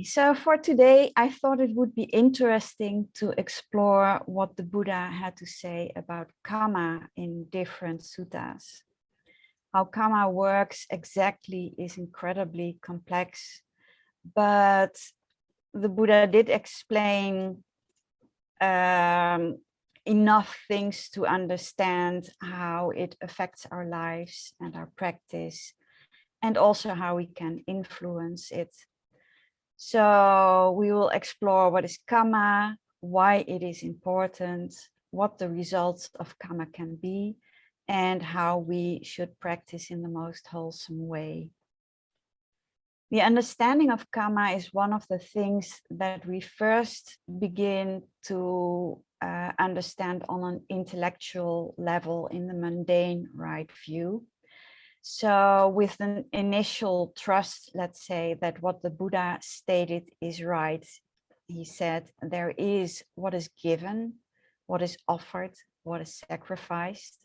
So for today, I thought it would be interesting to explore what the Buddha had to say about Kamma in different suttas. How Kamma works exactly is incredibly complex, but the Buddha did explain enough things to understand how it affects our lives and our practice, and also how we can influence it. So we will explore what is Kamma, why it is important, what the results of Kamma can be, and how we should practice in the most wholesome way. The understanding of Kamma is one of the things that we first begin to understand on an intellectual level in the mundane right view. So with an initial trust, let's say, that what the Buddha stated is right, he said, there is what is given, what is offered, what is sacrificed.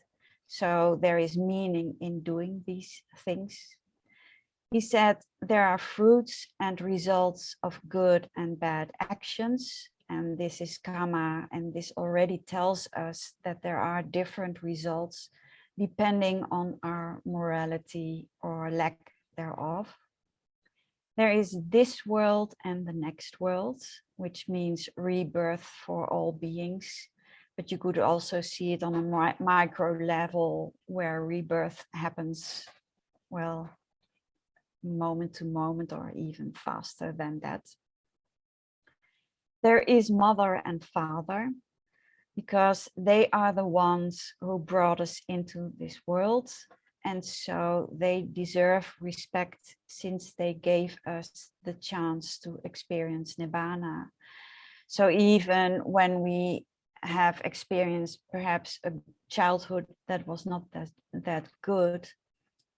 So there is meaning in doing these things. He said there are fruits and results of good and bad actions. And this is Kamma, and this already tells us that there are different results depending on our morality or lack thereof. There is this world and the next world, which means rebirth for all beings. But you could also see it on a micro level where rebirth happens, well, moment to moment or even faster than that. There is mother and father, because they are the ones who brought us into this world. And so they deserve respect since they gave us the chance to experience Nibbana. So even when we have experienced perhaps a childhood that was not that good,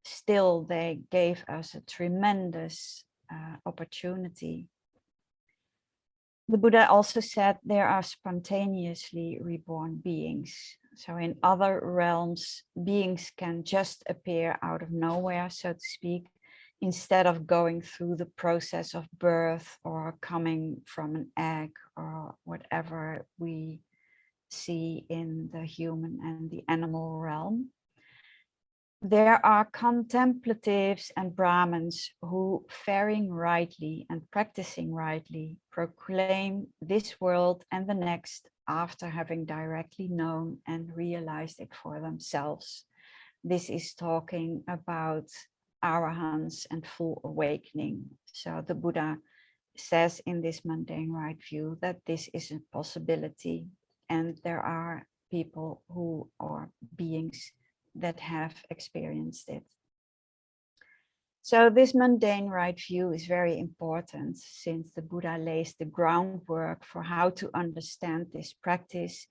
still they gave us a tremendous opportunity. The Buddha also said there are spontaneously reborn beings. So in other realms, beings can just appear out of nowhere, so to speak, instead of going through the process of birth or coming from an egg or whatever we see in the human and the animal realm. There are contemplatives and Brahmins who, faring rightly and practicing rightly, proclaim this world and the next after having directly known and realized it for themselves. This is talking about arahants and full awakening. So the Buddha says in this mundane right view that this is a possibility, and there are people who are beings that have experienced it. So this mundane right view is very important, since the Buddha lays the groundwork for how to understand this practice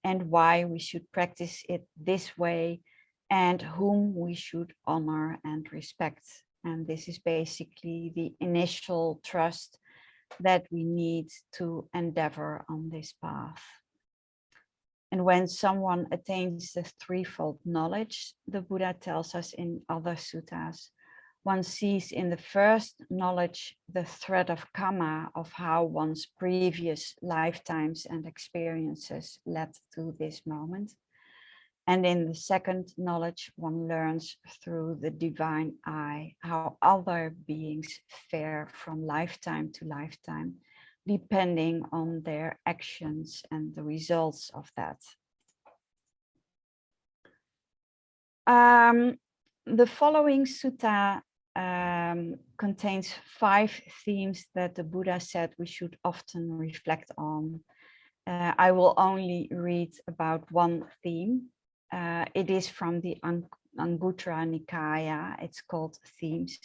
and why we should practice it this way and whom we should honor and respect. And this is basically the initial trust that we need to endeavor on this path. And when someone attains the threefold knowledge, the Buddha tells us in other suttas, one sees in the first knowledge the thread of Kamma, of how one's previous lifetimes and experiences led to this moment. And in the second knowledge, one learns through the divine eye how other beings fare from lifetime to lifetime, depending on their actions and the results of that. The following sutta contains 5 themes that the Buddha said we should often reflect on. I will only read about one theme. It is from the Anguttara Nikaya. It's called Themes.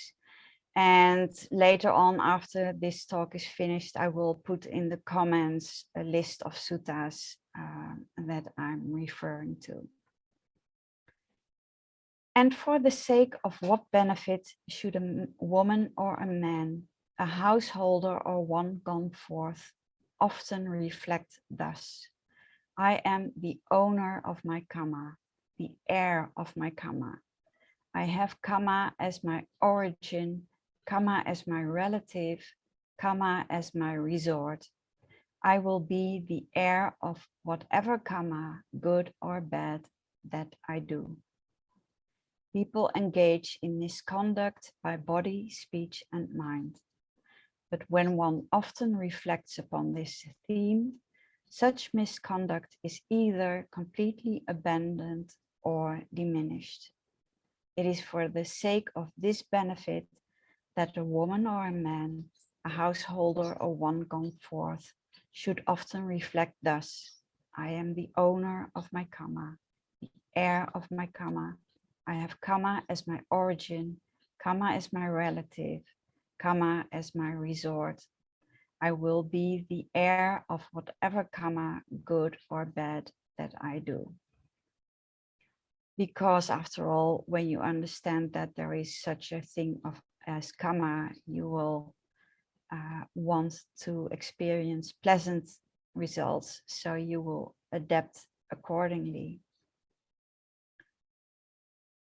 And later on, after this talk is finished, I will put in the comments a list of suttas that I'm referring to. And for the sake of what benefit should a woman or a man, a householder or one gone forth, often reflect thus: I am the owner of my Kamma, the heir of my Kamma. I have Kamma as my origin, Kamma as my relative, Kamma as my resort. I will be the heir of whatever Kamma, good or bad, that I do. People engage in misconduct by body, speech, and mind. But when one often reflects upon this theme, such misconduct is either completely abandoned or diminished. It is for the sake of this benefit that a woman or a man, a householder or one gone forth, should often reflect thus: I am the owner of my Kamma, the heir of my Kamma. I have Kamma as my origin, Kamma as my relative, Kamma as my resort. I will be the heir of whatever Kamma, good or bad, that I do. Because after all, when you understand that there is such a thing as Kamma, you will want to experience pleasant results, so you will adapt accordingly.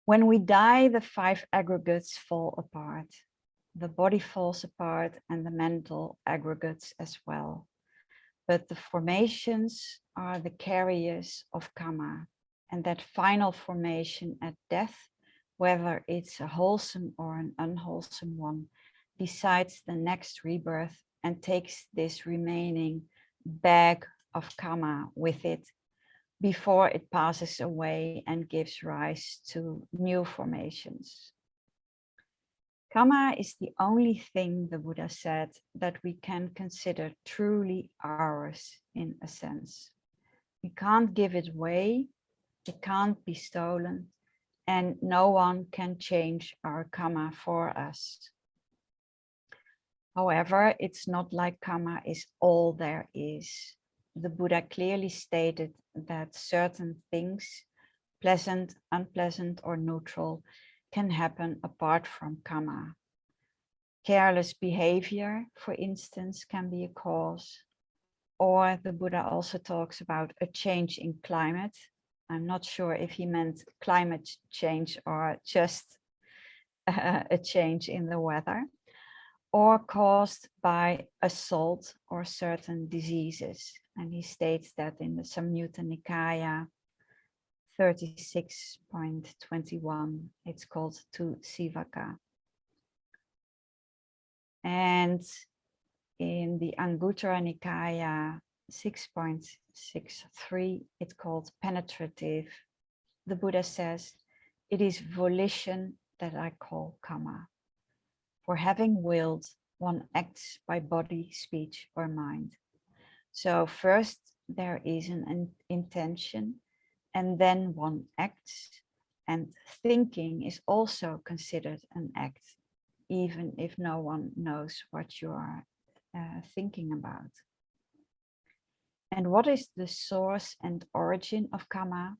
When we die, the 5 aggregates fall apart. The body falls apart and the mental aggregates as well. But the formations are the carriers of Kamma, and that final formation at death, whether it's a wholesome or an unwholesome one, decides the next rebirth and takes this remaining bag of Kamma with it before it passes away and gives rise to new formations. Kamma is the only thing, the Buddha said, that we can consider truly ours in a sense. We can't give it away, it can't be stolen, and no one can change our Kamma for us. However, it's not like Kamma is all there is. The Buddha clearly stated that certain things, pleasant, unpleasant, or neutral, can happen apart from Kamma. Careless behavior, for instance, can be a cause. Or the Buddha also talks about a change in climate. I'm not sure if he meant climate change or just a change in the weather, or caused by assault or certain diseases. And he states that in the Samyutta Nikaya 36.21, it's called Tu Sivaka. And in the Anguttara Nikaya 6.63, it's called penetrative. The Buddha says, it is volition that I call Kamma. For having willed, one acts by body, speech, or mind. So first there is an intention, and then one acts, and thinking is also considered an act, even if no one knows what you are thinking about. And what is the source and origin of Kamma?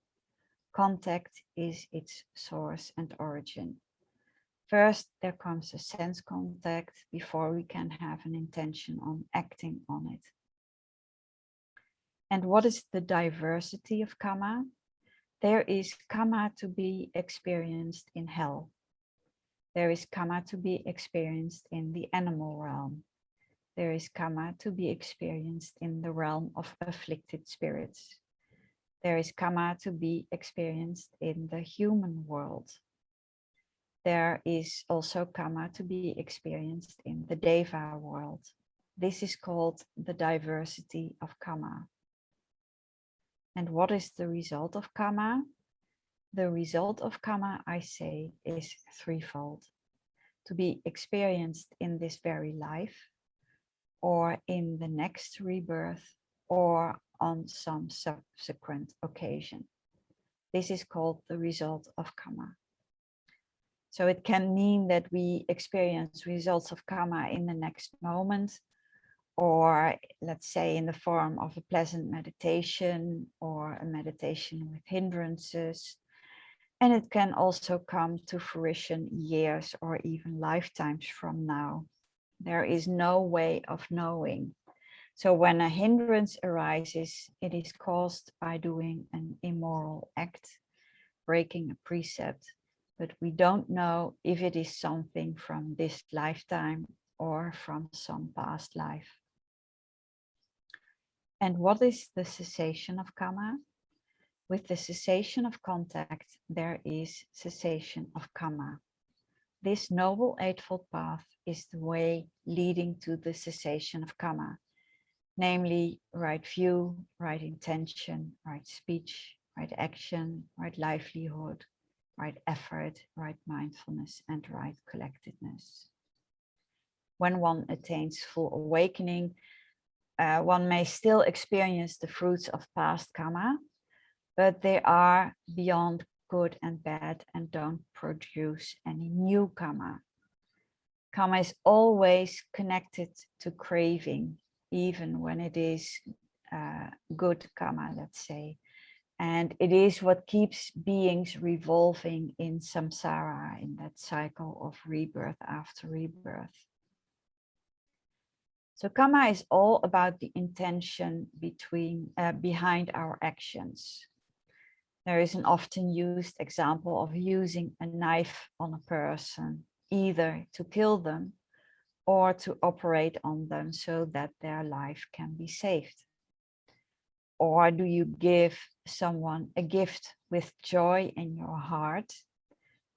Contact is its source and origin. First, there comes a sense contact before we can have an intention on acting on it. And what is the diversity of Kamma? There is Kamma to be experienced in hell. There is Kamma to be experienced in the animal realm. There is Kamma to be experienced in the realm of afflicted spirits. There is Kamma to be experienced in the human world. There is also Kamma to be experienced in the Deva world. This is called the diversity of Kamma. And what is the result of Kamma? The result of Kamma, I say, is threefold. To be experienced in this very life, or in the next rebirth, or on some subsequent occasion. This is called the result of Kamma. So it can mean that we experience results of Kamma in the next moment, or let's say in the form of a pleasant meditation or a meditation with hindrances. And it can also come to fruition years or even lifetimes from now. There is no way of knowing. So when a hindrance arises, it is caused by doing an immoral act, breaking a precept, but we don't know if it is something from this lifetime or from some past life. And what is the cessation of karma? With the cessation of contact, there is cessation of karma. This noble eightfold path is the way leading to the cessation of karma, namely right view, right intention, right speech, right action, right livelihood, right effort, right mindfulness, and right collectedness. When one attains full awakening, one may still experience the fruits of past karma, but they are beyond good and bad and don't produce any new karma. Karma is always connected to craving, even when it is good karma, let's say. And it is what keeps beings revolving in samsara, in that cycle of rebirth after rebirth. So karma is all about the intention behind our actions. There is an often used example of using a knife on a person, either to kill them or to operate on them so that their life can be saved. Or do you give someone a gift with joy in your heart?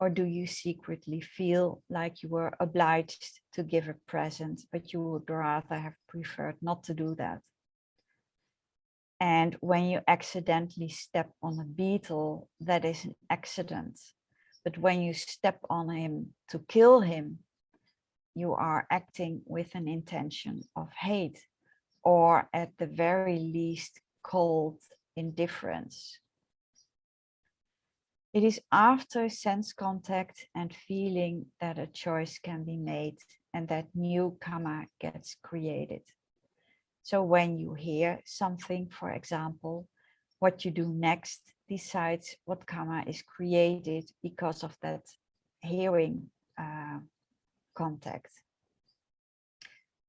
Or do you secretly feel like you were obliged to give a present, but you would rather have preferred not to do that? And when you accidentally step on a beetle, that is an accident. But when you step on him to kill him, you are acting with an intention of hate, or at the very least cold indifference. It is after sense contact and feeling that a choice can be made and that new karma gets created. So when you hear something, for example, what you do next decides what karma is created because of that hearing contact.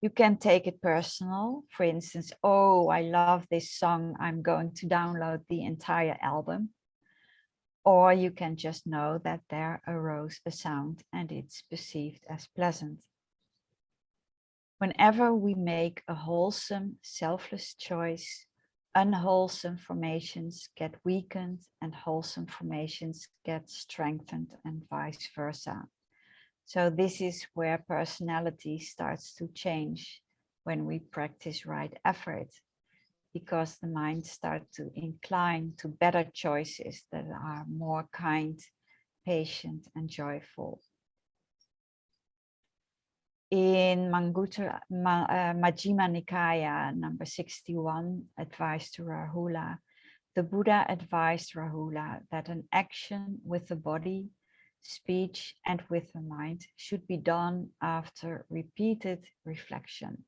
You can take it personal. For instance, oh, I love this song, I'm going to download the entire album. Or you can just know that there arose a sound and it's perceived as pleasant. Whenever we make a wholesome, selfless choice, unwholesome formations get weakened and wholesome formations get strengthened and vice versa. So this is where personality starts to change when we practice right effort, because the mind starts to incline to better choices that are more kind, patient, and joyful. In Majjhima Nikaya, number 61, advice to Rahula, the Buddha advised Rahula that an action with the body, speech, and with the mind should be done after repeated reflection.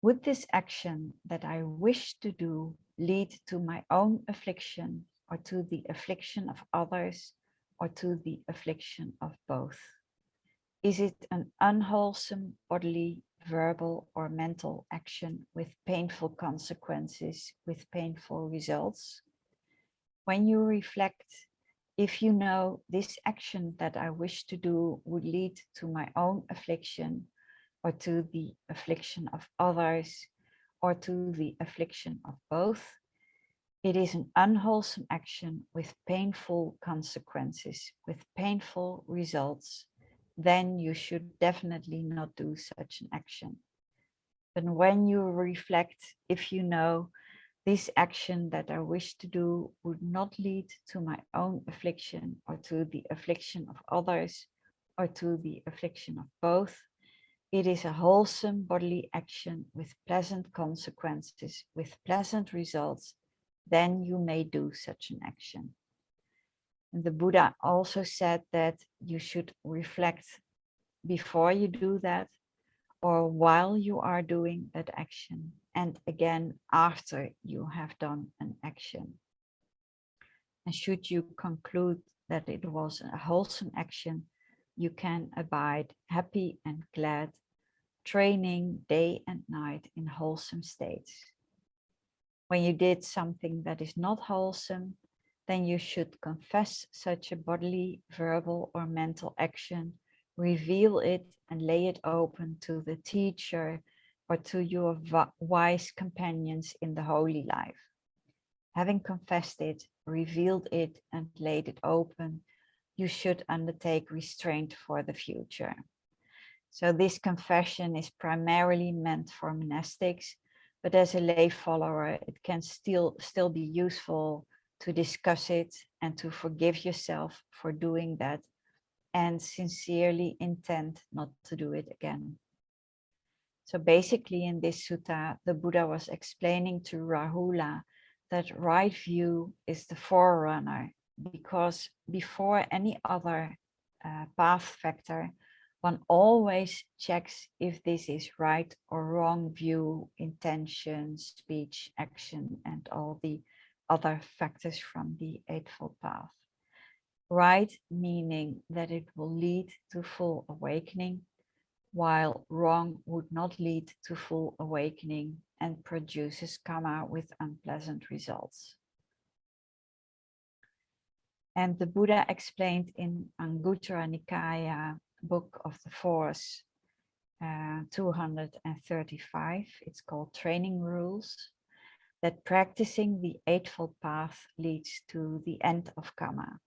Would this action that I wish to do lead to my own affliction, or to the affliction of others, or to the affliction of both? Is it an unwholesome bodily, verbal, or mental action with painful consequences, with painful results? When you reflect, if you know this action that I wish to do would lead to my own affliction, or to the affliction of others, or to the affliction of both, it is an unwholesome action with painful consequences, with painful results, then you should definitely not do such an action. But when you reflect, if you know this action that I wish to do would not lead to my own affliction, or to the affliction of others, or to the affliction of both, it is a wholesome bodily action with pleasant consequences, with pleasant results, then you may do such an action. And the Buddha also said that you should reflect before you do that, or while you are doing that action, and again after you have done an action. And should you conclude that it was a wholesome action, you can abide happy and glad, training day and night in wholesome states. When you did something that is not wholesome, then you should confess such a bodily, verbal, or mental action reveal it and lay it open to the teacher or to your wise companions in the holy life. Having confessed it, revealed it, and laid it open, you should undertake restraint for the future. So this confession is primarily meant for monastics, but as a lay follower, it can still be useful to discuss it and to forgive yourself for doing that and sincerely intend not to do it again. So basically in this sutta, the Buddha was explaining to Rahula that right view is the forerunner, because before any other path factor, one always checks if this is right or wrong view, intention, speech, action, and all the other factors from the Eightfold Path. Right meaning that it will lead to full awakening, while wrong would not lead to full awakening and produces kamma with unpleasant results. And the Buddha explained in Anguttara Nikaya, Book of the Force, 235, it's called Training Rules, that practicing the Eightfold Path leads to the end of kamma.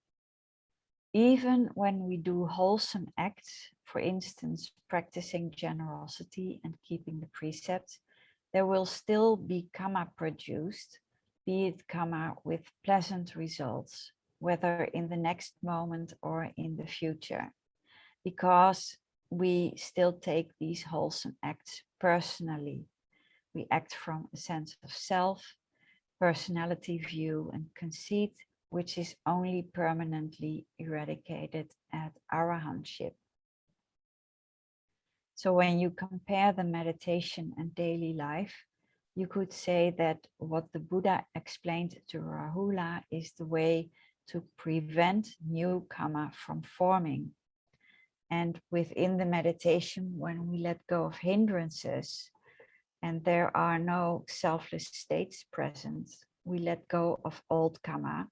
Even when we do wholesome acts, for instance, practicing generosity and keeping the precepts, there will still be kamma produced, be it kamma with pleasant results, whether in the next moment or in the future, because we still take these wholesome acts personally. We act from a sense of self, personality view, and conceit, which is only permanently eradicated at arahantship. So when you compare the meditation and daily life, you could say that what the Buddha explained to Rahula is the way to prevent new kamma from forming. And within the meditation, when we let go of hindrances and there are no selfless states present, we let go of old kamma,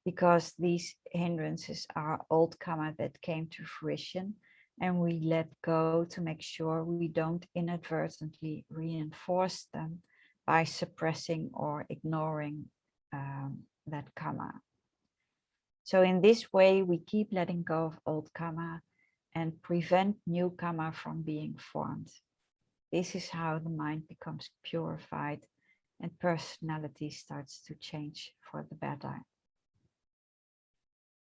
because these hindrances are old kamma that came to fruition, and we let go to make sure we don't inadvertently reinforce them by suppressing or ignoring that kamma. So in this way, we keep letting go of old kamma and prevent new kamma from being formed. This is how the mind becomes purified and personality starts to change for the better.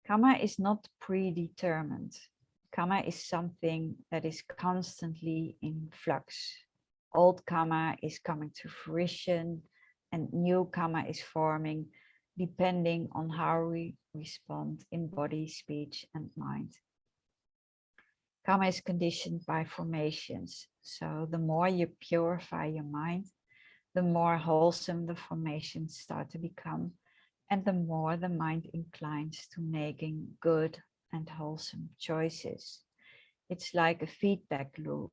Kamma is not predetermined. Kamma is something that is constantly in flux. Old kamma is coming to fruition and new kamma is forming, depending on how we respond in body, speech, and mind. Kamma is conditioned by formations. So the more you purify your mind, the more wholesome the formations start to become, and the more the mind inclines to making good and wholesome choices. It's like a feedback loop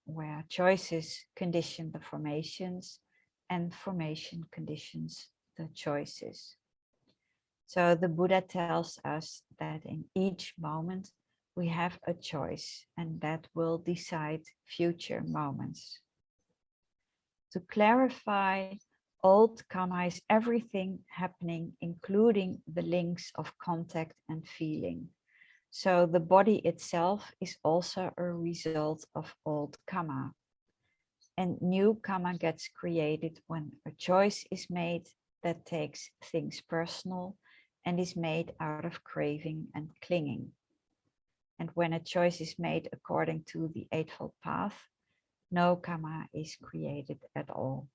where choices condition the formations and formation conditions the choices. So the Buddha tells us that in each moment we have a choice, and that will decide future moments. To clarify, old kamma is everything happening, including the links of contact and feeling. So the body itself is also a result of old kamma. And new kamma gets created when a choice is made that takes things personal and is made out of craving and clinging. And when a choice is made according to the Eightfold Path, no kamma is created at all.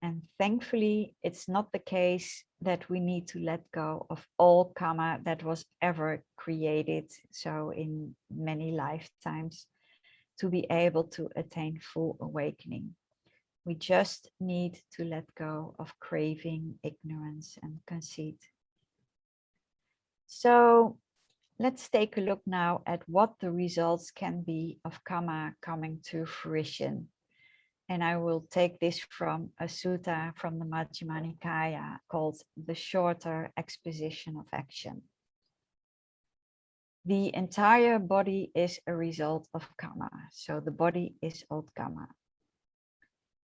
And thankfully, it's not the case that we need to let go of all kamma that was ever created, so in many lifetimes, to be able to attain full awakening. We just need to let go of craving, ignorance, and conceit. So let's take a look now at what the results can be of kamma coming to fruition. And I will take this from a sutta from the Majjhima Nikaya called the Shorter Exposition of Action. The entire body is a result of Kamma, so the body is old Kamma.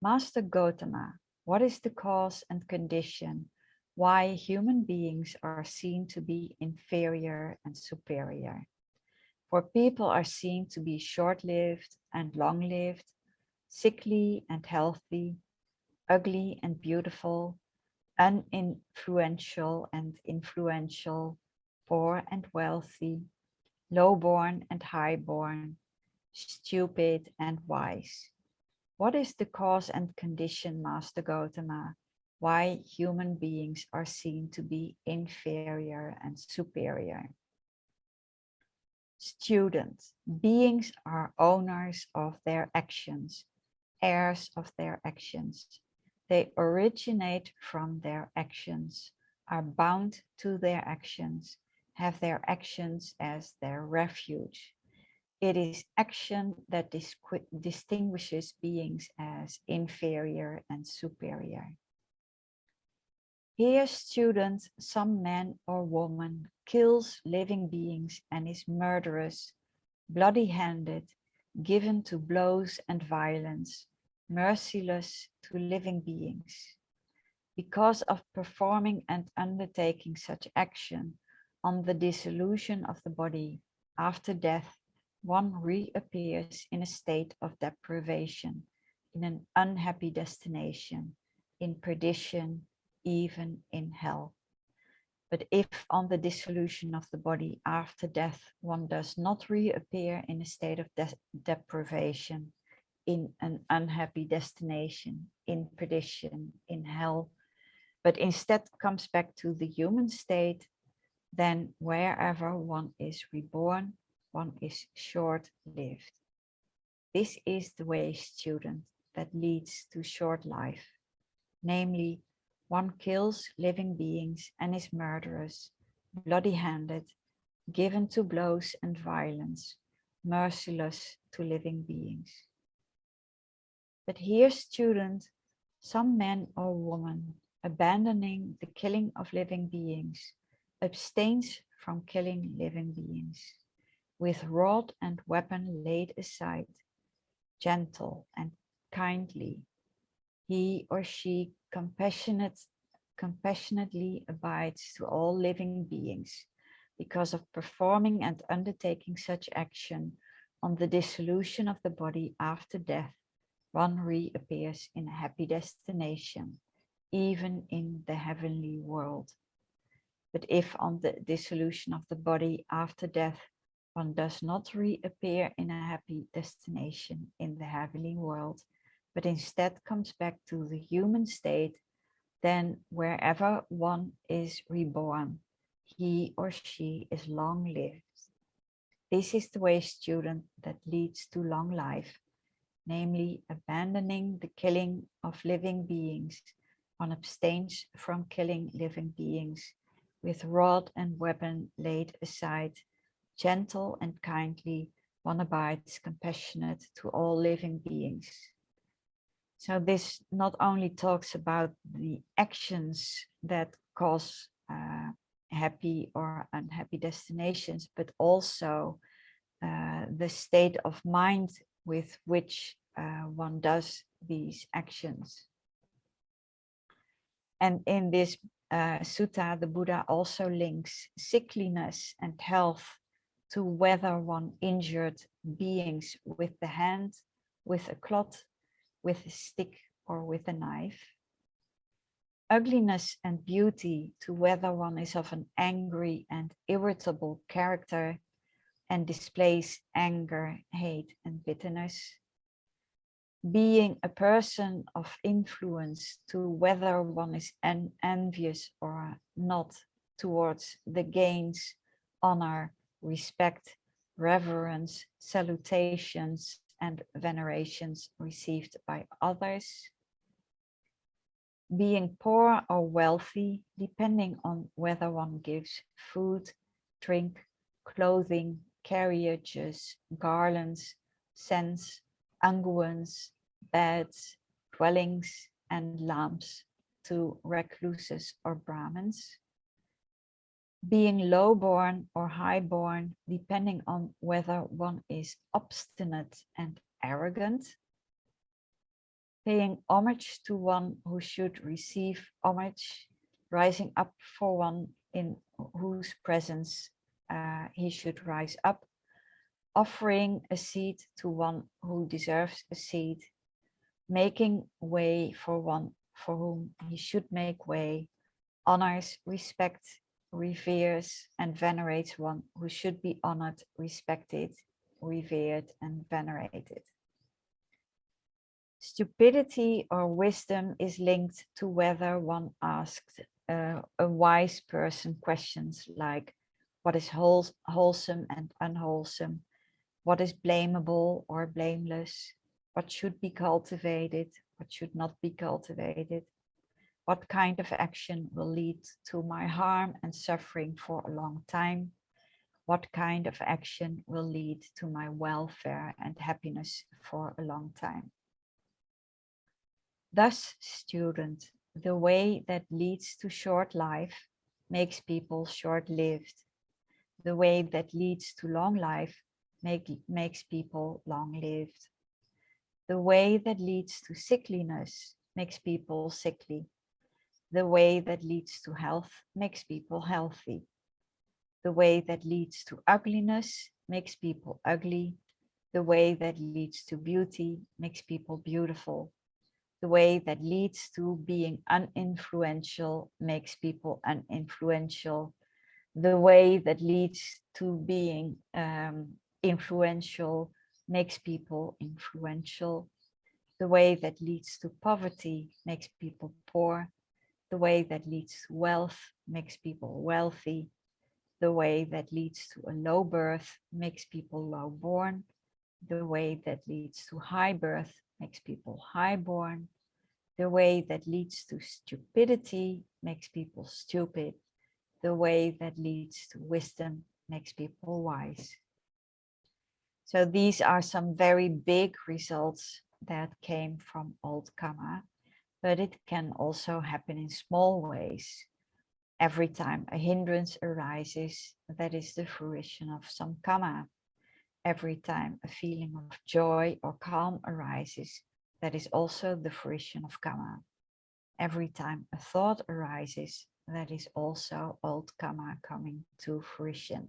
Master Gautama, what is the cause and condition why human beings are seen to be inferior and superior? For people are seen to be short-lived and long-lived, sickly and healthy, ugly and beautiful, uninfluential and influential, poor and wealthy, low-born and high-born, stupid and wise. What is the cause and condition, Master Gautama, why human beings are seen to be inferior and superior? Student, beings are owners of their actions, heirs of their actions. They originate from their actions, are bound to their actions, have their actions as their refuge. It is action that distinguishes beings as inferior and superior. Here, student, some man or woman kills living beings and is murderous, bloody-handed, given to blows and violence, merciless to living beings. Because of performing and undertaking such action on the dissolution of the body after death, one reappears in a state of deprivation, in an unhappy destination, in perdition, even in hell. But if on the dissolution of the body after death, one does not reappear in a state of deprivation, in an unhappy destination, in perdition, in hell, but instead comes back to the human state, then wherever one is reborn, one is short-lived. This is the way, student, that leads to short life. Namely, one kills living beings and is murderous, bloody-handed, given to blows and violence, merciless to living beings. But here, student, some man or woman, abandoning the killing of living beings, abstains from killing living beings, with rod and weapon laid aside, gentle and kindly, he or she compassionately abides to all living beings, because of performing and undertaking such action on the dissolution of the body after death, one reappears in a happy destination, even in the heavenly world. But if on the dissolution of the body after death, one does not reappear in a happy destination in the heavenly world, but instead comes back to the human state, then wherever one is reborn, he or she is long-lived. This is the way, student, that leads to long life, namely abandoning the killing of living beings. One abstains from killing living beings, with rod and weapon laid aside, gentle and kindly, one abides compassionate to all living beings. So this not only talks about the actions that cause happy or unhappy destinations, but also the state of mind with which one does these actions. And in this sutta, the Buddha also links sickliness and health to whether one injured beings with the hand, with a clod, with a stick, or with a knife. Ugliness and beauty to whether one is of an angry and irritable character and displays anger, hate, and bitterness. Being a person of influence to whether one is envious or not towards the gains, honor, respect, reverence, salutations, and venerations received by others. Being poor or wealthy, depending on whether one gives food, drink, clothing, carriages, garlands, scents, unguents, beds, dwellings, and lamps to recluses or Brahmins. being low-born or high-born, depending on whether one is obstinate and arrogant, paying homage to one who should receive homage, rising up for one in whose presence he should rise up, offering a seat to one who deserves a seat, making way for one for whom he should make way, honors, respects, reveres, and venerates one who should be honored, respected, revered, and venerated. Stupidity or wisdom is linked to whether one asks a wise person questions like what is wholesome and unwholesome, what is blamable or blameless, what should be cultivated, what should not be cultivated, what kind of action will lead to my harm and suffering for a long time, what kind of action will lead to my welfare and happiness for a long time. Thus, student, the way that leads to short life makes people short-lived. The way that leads to long life makes people long-lived. The way that leads to sickliness makes people sickly. The way that leads to health makes people healthy. The way that leads to ugliness makes people ugly. The way that leads to beauty makes people beautiful. The way that leads to being uninfluential makes people uninfluential. The way that leads to being influential makes people influential. The way that leads to poverty makes people poor. The way that leads to wealth makes people wealthy. The way that leads to a low birth makes people low born. The way that leads to high birth makes people high born. The way that leads to stupidity makes people stupid. The way that leads to wisdom makes people wise. So these are some very big results that came from Old Kamma, but it can also happen in small ways. Every time a hindrance arises, that is the fruition of some Kamma. Every time a feeling of joy or calm arises, that is also the fruition of Kamma. Every time a thought arises, that is also Old Kamma coming to fruition.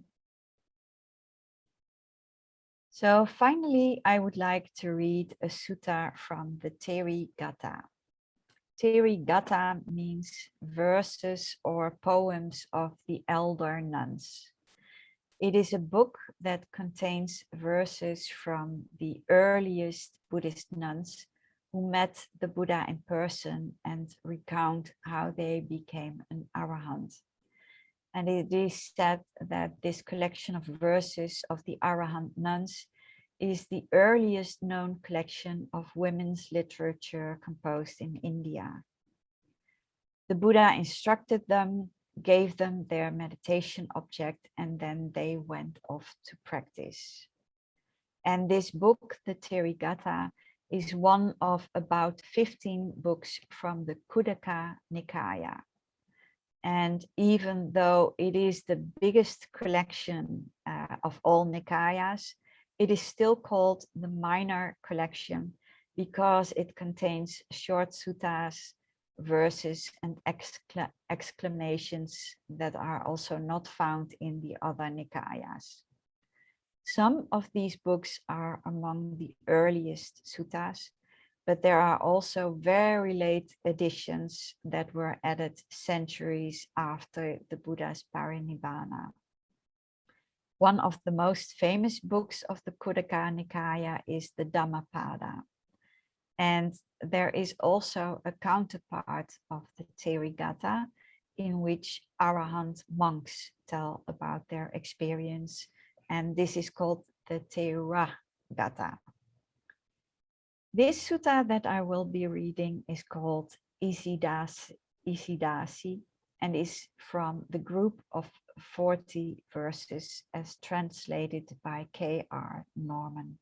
So finally, I would like to read a sutta from the Therigatha. Therigatha means verses or poems of the elder nuns. It is a book that contains verses from the earliest Buddhist nuns who met the Buddha in person and recount how they became an arahant. And it is said that this collection of verses of the arahant nuns is the earliest known collection of women's literature composed in India. The Buddha instructed them, gave them their meditation object, and then they went off to practice. And this book, the Therigatha, is one of about 15 books from the Khuddaka Nikaya. And even though it is the biggest collection of all Nikayas, it is still called the minor collection because it contains short suttas, verses, and exclamations that are also not found in the other Nikayas. Some of these books are among the earliest suttas, but there are also very late editions that were added centuries after the Buddha's parinibbana. One of the most famous books of the Khuddaka Nikaya is the Dhammapada. And there is also a counterpart of the Therigatha in which arahant monks tell about their experience. And this is called the Therigatha. This sutta that I will be reading is called Isidāsi and is from the group of 40 verses as translated by K.R. Norman.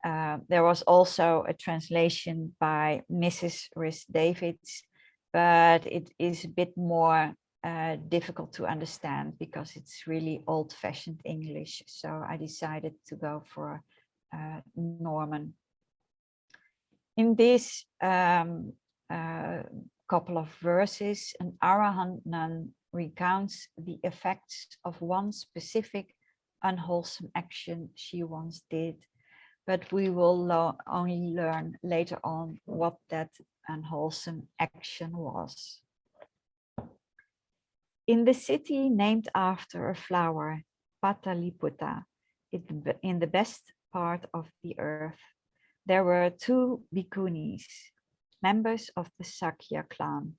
There was also a translation by Mrs. Rhys Davids, but it is a bit more difficult to understand because it's really old-fashioned English. So I decided to go for Norman. In this couple of verses, an arahant nun recounts the effects of one specific unwholesome action she once did, but we will only learn later on what that unwholesome action was. In the city named after a flower, Pataliputta, in the best part of the earth, there were 2 bhikkhunis, members of the Sakya clan,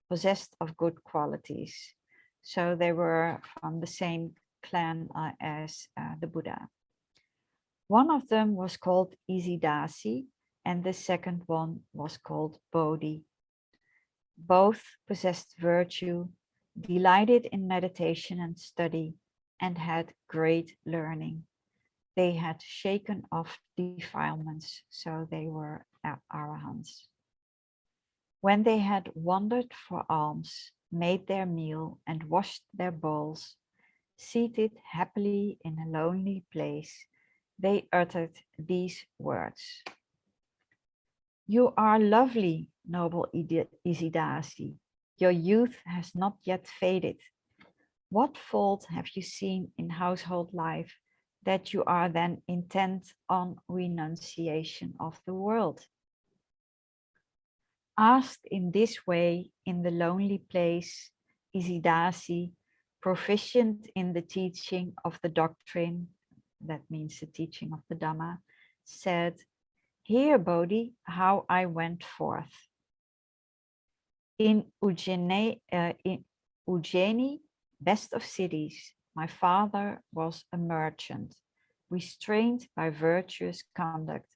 possessed of good qualities. So they were from the same clan as the Buddha. One of them was called Isidāsi, and the second one was called Bodhi. Both possessed virtue, delighted in meditation and study, and had great learning. They had shaken off defilements, so they were arahants. When they had wandered for alms, made their meal, and washed their bowls, seated happily in a lonely place, they uttered these words. You are lovely, noble Isidāsi. Your youth has not yet faded. What fault have you seen in household life that you are then intent on renunciation of the world? Asked in this way in the lonely place, Isidāsi, proficient in the teaching of the doctrine, that means the teaching of the Dhamma, said, Hear, Bodhi, how I went forth. In Ujjaini, best of cities, my father was a merchant, restrained by virtuous conduct.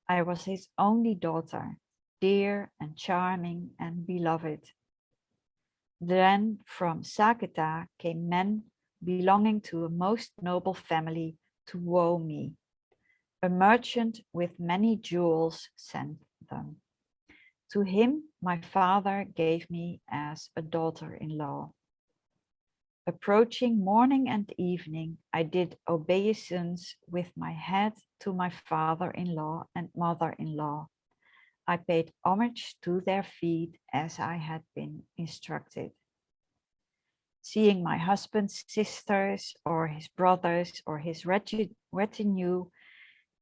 I was his only daughter, dear and charming and beloved. Then from Therigatha came men belonging to a most noble family to woo me. A merchant with many jewels sent them. To him my father gave me as a daughter-in-law. Approaching morning and evening, I did obeisance with my head to my father-in-law and mother-in-law. I paid homage to their feet as I had been instructed. Seeing my husband's sisters or his brothers or his retinue,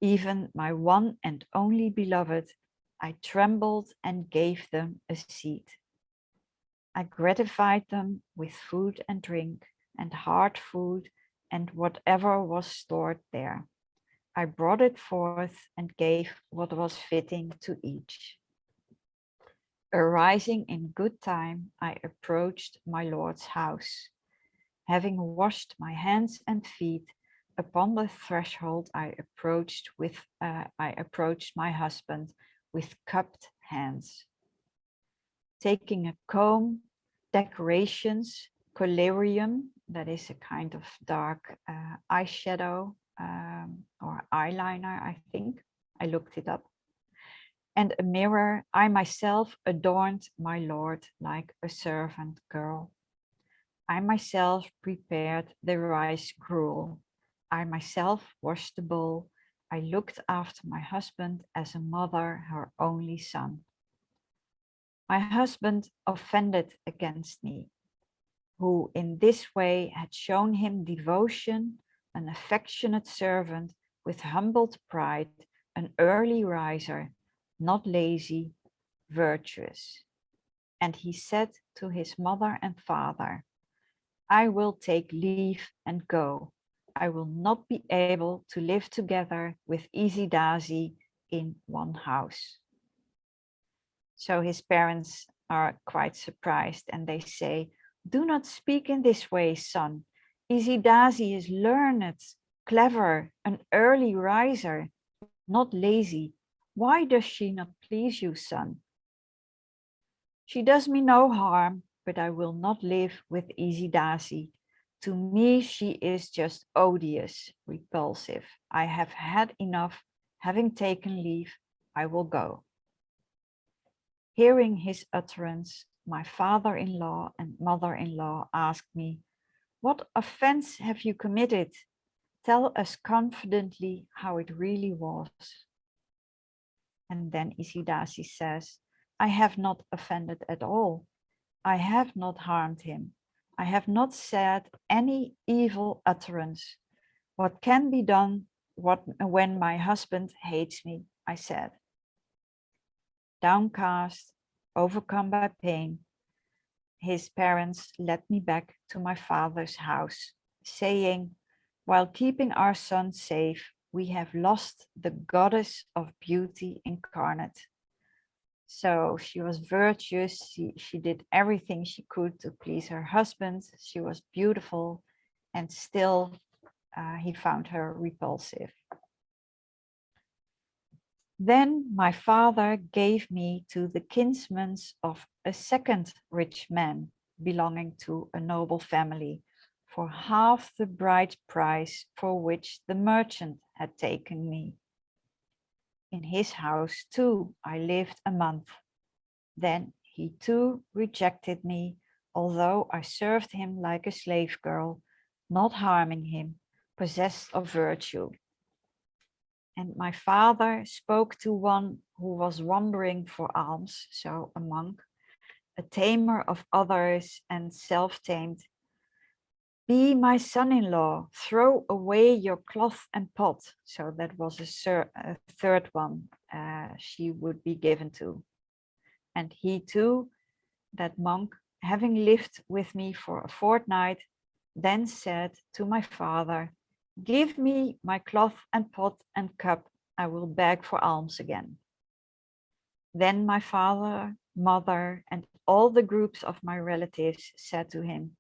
even my one and only beloved, I trembled and gave them a seat. I gratified them with food and drink and hard food and whatever was stored there. I brought it forth and gave what was fitting to each. Arising in good time, I approached my Lord's house. Having washed my hands and feet, upon the threshold I approached my husband with cupped hands. Taking a comb, decorations, collyrium, that is a kind of dark eyeshadow or eyeliner, I think. I looked it up. And a mirror, I myself adorned my Lord like a servant girl. I myself prepared the rice gruel. I myself washed the bowl. I looked after my husband as a mother her only son. My husband offended against me, who in this way had shown him devotion, an affectionate servant with humbled pride, an early riser, not lazy, virtuous. And he said to his mother and father, I will take leave and go. I will not be able to live together with Isidāsi in one house. So his parents are quite surprised and they say, do not speak in this way, son. Isidāsi is learned, clever, an early riser, not lazy. Why does she not please you, son? She does me no harm, but I will not live with Isidāsi. To me, she is just odious, repulsive. I have had enough. Having taken leave, I will go. Hearing his utterance, my father-in-law and mother-in-law asked me, "What offense have you committed? Tell us confidently how it really was." And then Isidāsi says, "I have not offended at all. I have not harmed him. I have not said any evil utterance. What can be done when my husband hates me?" I said. Downcast, overcome by pain, his parents led me back to my father's house, saying, "While keeping our son safe, we have lost the goddess of beauty incarnate." So she was virtuous. She did everything she could to please her husband. She was beautiful, and still he found her repulsive. Then my father gave me to the kinsmen of a second rich man belonging to a noble family for half the bride price for which the merchant had taken me. In his house too I lived a month. Then he too rejected me, although I served him like a slave girl, not harming him, possessed of virtue. And my father spoke to one who was wandering for alms, so a monk, a tamer of others and self-tamed. "Be my son-in-law, throw away your cloth and pot." So that was a third one she would be given to. And he too, that monk, having lived with me for a fortnight, then said to my father, "Give me my cloth and pot and cup. I will beg for alms again." Then my father, mother, and all the groups of my relatives said to him,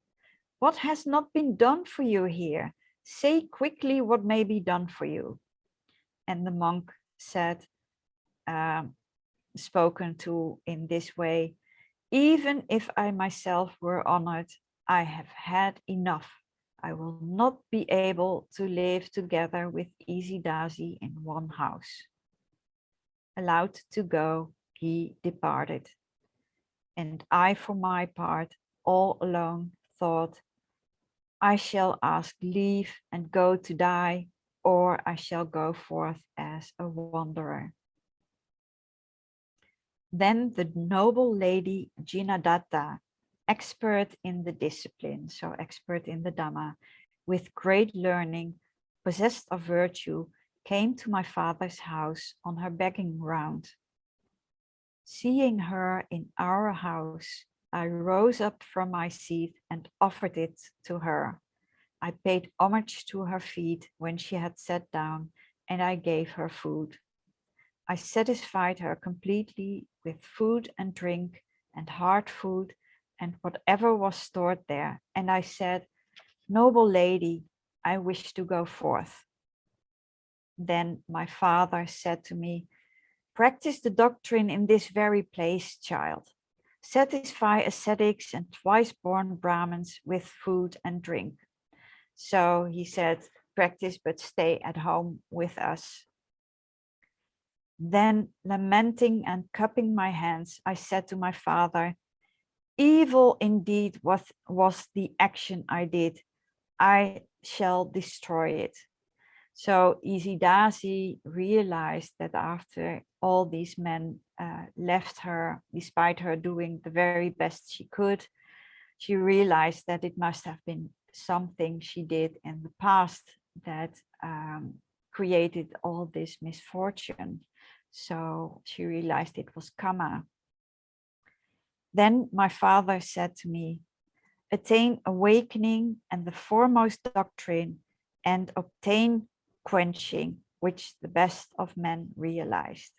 "What has not been done for you here? Say quickly what may be done for you." And the monk said, spoken to in this way, "Even if I myself were honored, I have had enough. I will not be able to live together with Isidāsi in one house." Allowed to go, he departed. And I, for my part, all alone, thought, "I shall ask leave and go to die, or I shall go forth as a wanderer." Then the noble lady Jinadatta, expert in the discipline, so expert in the Dhamma, with great learning, possessed of virtue, came to my father's house on her begging round. Seeing her in our house, I rose up from my seat and offered it to her. I paid homage to her feet when she had sat down, and I gave her food. I satisfied her completely with food and drink and hard food and whatever was stored there. And I said, "Noble lady, I wish to go forth." Then my father said to me, "Practice the doctrine in this very place, child. Satisfy ascetics and twice-born Brahmins with food and drink." So he said, "Practice, but stay at home with us." Then, lamenting and cupping my hands, I said to my father, "Evil indeed was the action I did. I shall destroy it." So Isidāsi realized that after all these men left her, despite her doing the very best she could, she realized that it must have been something she did in the past that created all this misfortune. So she realized it was Kamma. Then my father said to me, "Attain awakening and the foremost doctrine, and obtain quenching, which the best of men realized."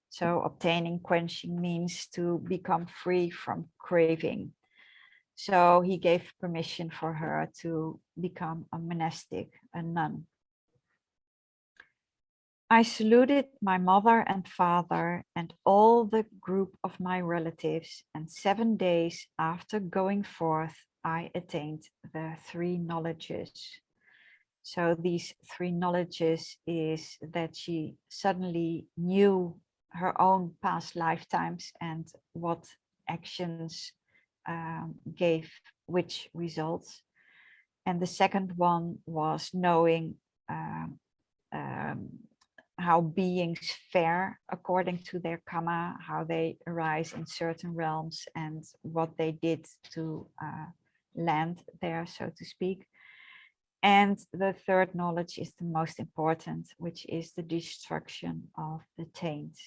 So obtaining quenching means to become free from craving. So he gave permission for her to become a monastic, a nun. I saluted my mother and father and all the group of my relatives, and 7 days after going forth, I attained the 3 knowledges. So these 3 knowledges is that she suddenly knew her own past lifetimes and what actions gave which results. And the second one was knowing how beings fare according to their karma, how they arise in certain realms, and what they did to land there, so to speak. And the third knowledge is the most important, which is the destruction of the taints.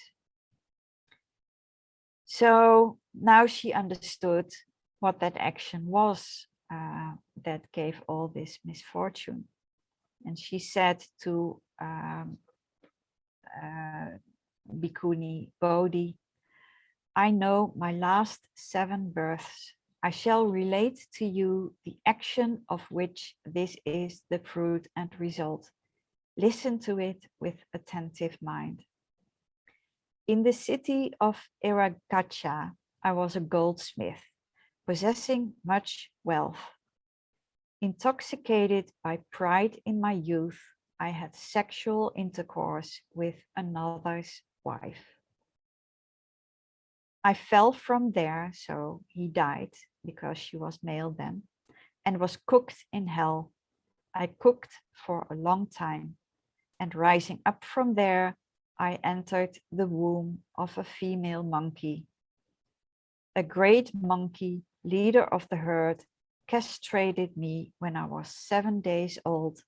So now she understood what that action was that gave all this misfortune. And she said to Bhikkhuni Bodhi, I know my last 7 births. I shall relate to you the action of which this is the fruit and result. Listen to it with attentive mind. In the city of Therigatha, I was a goldsmith, possessing much wealth. Intoxicated by pride in my youth, I had sexual intercourse with another's wife. I fell from there, so he died, because she was male then, and was cooked in hell. I cooked for a long time, and rising up from there, I entered the womb of a female monkey. A great monkey, leader of the herd, castrated me when I was 7 days old.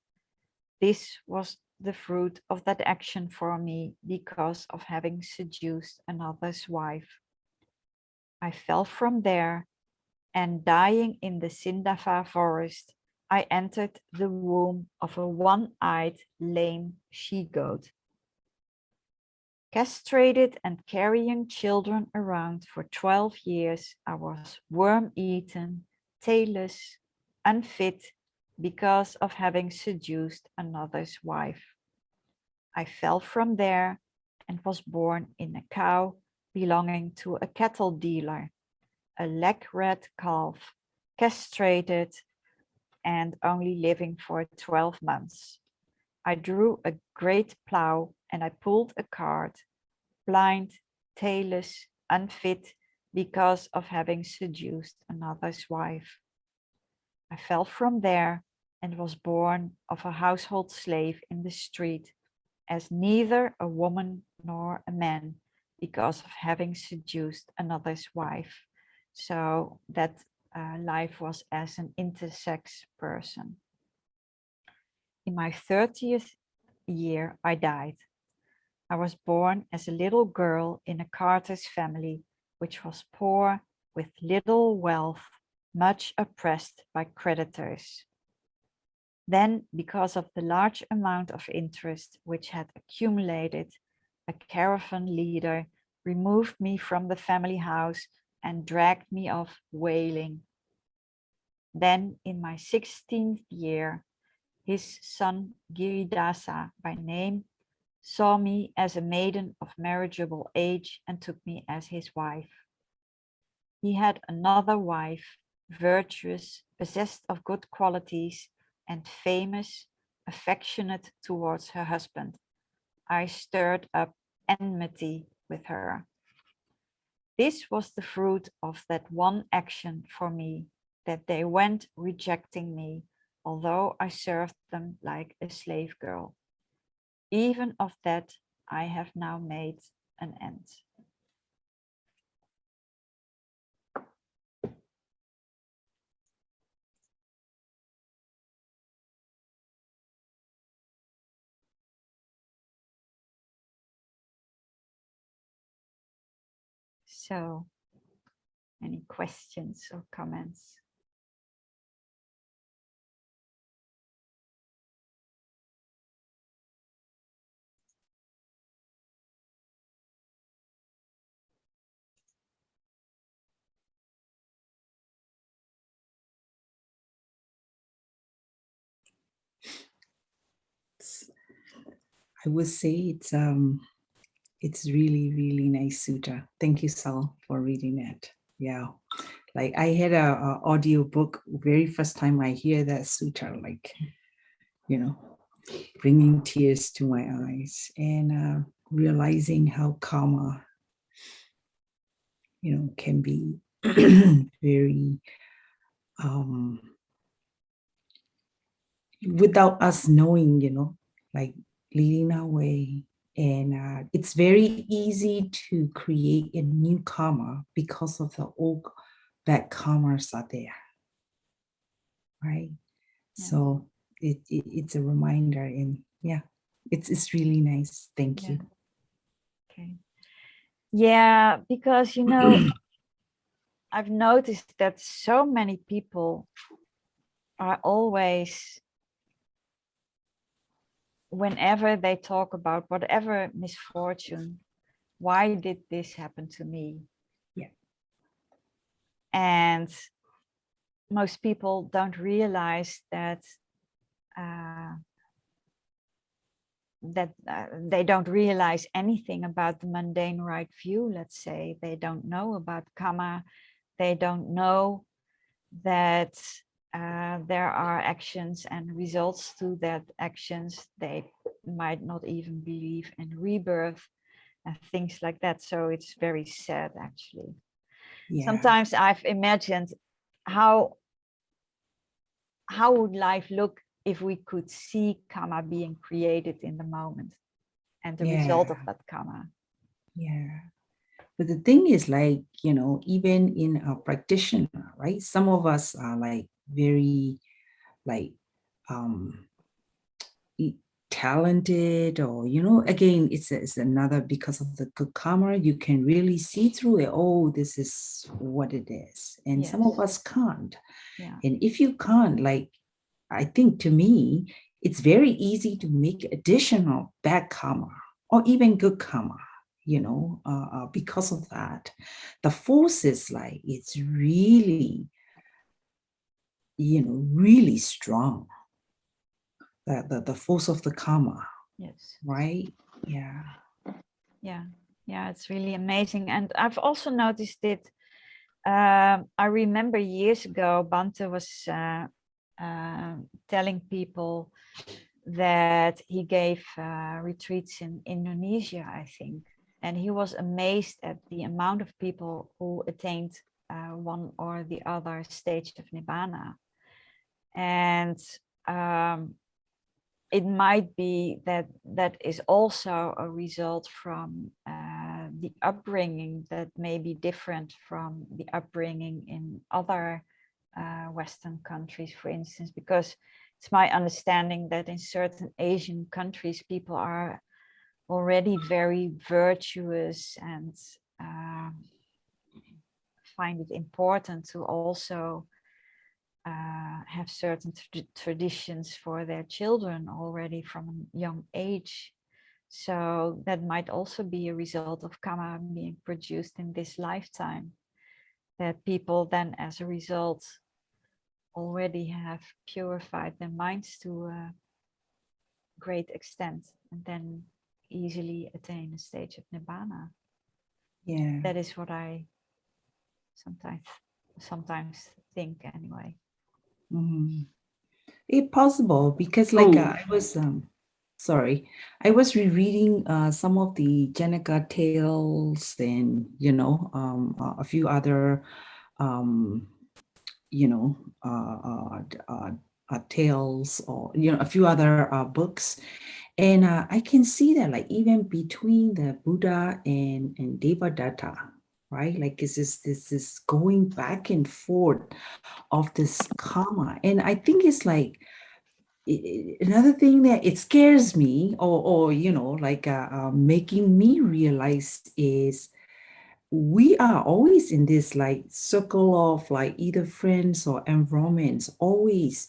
This was the fruit of that action for me because of having seduced another's wife. I fell from there, and dying in the Sindava forest, I entered the womb of a one-eyed lame she-goat. Castrated and carrying children around for 12 years, I was worm-eaten, tailless, unfit, because of having seduced another's wife. I fell from there and was born in a cow belonging to a cattle dealer, a leg-red calf, castrated and only living for 12 months. I drew a great plow and I pulled a cart, blind, tailless, unfit, because of having seduced another's wife. I fell from there and was born of a household slave in the street, as neither a woman nor a man, because of having seduced another's wife. So that life was as an intersex person. In my 30th year, I died. I was born as a little girl in a carter's family, which was poor, with little wealth, much oppressed by creditors. Then, because of the large amount of interest which had accumulated, a caravan leader removed me from the family house and dragged me off wailing. Then, in my 16th year, his son Giridasa by name saw me as a maiden of marriageable age and took me as his wife. He had another wife, virtuous, possessed of good qualities, and famous, affectionate towards her husband. I stirred up enmity with her. This was the fruit of that one action for me, that they went rejecting me, although I served them like a slave girl. Even of that I have now made an end. So, any questions or comments? I would say it's really, really nice sutta. Thank you, Sal, for reading it. Yeah. Like I had a audio book, very first time I hear that sutta, like, you know, bringing tears to my eyes and realizing how karma can be very without us knowing, like leading our way. And it's very easy to create a new karma because of the old bad karmas are there, right? Yeah. So it's a reminder, and yeah, it's really nice. Thank you. Okay. Yeah, because I've noticed that so many people are always, whenever they talk about whatever misfortune, why did this happen to me? Yeah. And most people don't realize that they don't realize anything about the mundane right view. Let's say they don't know about Kamma. They don't know that there are actions and results to that actions. They might not even believe in rebirth and things like that. So it's very sad, actually. Yeah. Sometimes I've imagined how would life look if we could see Kamma being created in the moment and the result of that Kamma. Yeah. But the thing is, like, even in a practitioner, right? Some of us are like very like talented, or again, it's another, because of the good karma, you can really see through it. Oh, this is what it is. And some of us can't. Yeah. And if you can't, like, I think to me, it's very easy to make additional bad karma or even good karma, because of that. The force is like, it's really, really strong. The force of the karma. Yes. Right? Yeah. Yeah. Yeah, it's really amazing. And I've also noticed it. I remember years ago, Bante was telling people that he gave retreats in Indonesia, I think. And he was amazed at the amount of people who attained one or the other stage of Nibbana. And it might be that that is also a result from the upbringing that may be different from the upbringing in other Western countries, for instance, because it's my understanding that in certain Asian countries, people are already very virtuous and find it important to also have certain traditions for their children already from a young age. So that might also be a result of Kamma being produced in this lifetime, that people then as a result already have purified their minds to a great extent and then easily attain a stage of Nibbana. Yeah. That is what I sometimes think anyway. Mm-hmm. It's possible, because like I was I was rereading some of the Janaka tales, and a few other tales, or a few other books. And I can see that, like, even between the Buddha and Devadatta, right? Like, this is going back and forth of this karma. And I think it's like, another thing that it scares me, or like making me realize, is we are always in this like circle of like either friends or environments, always,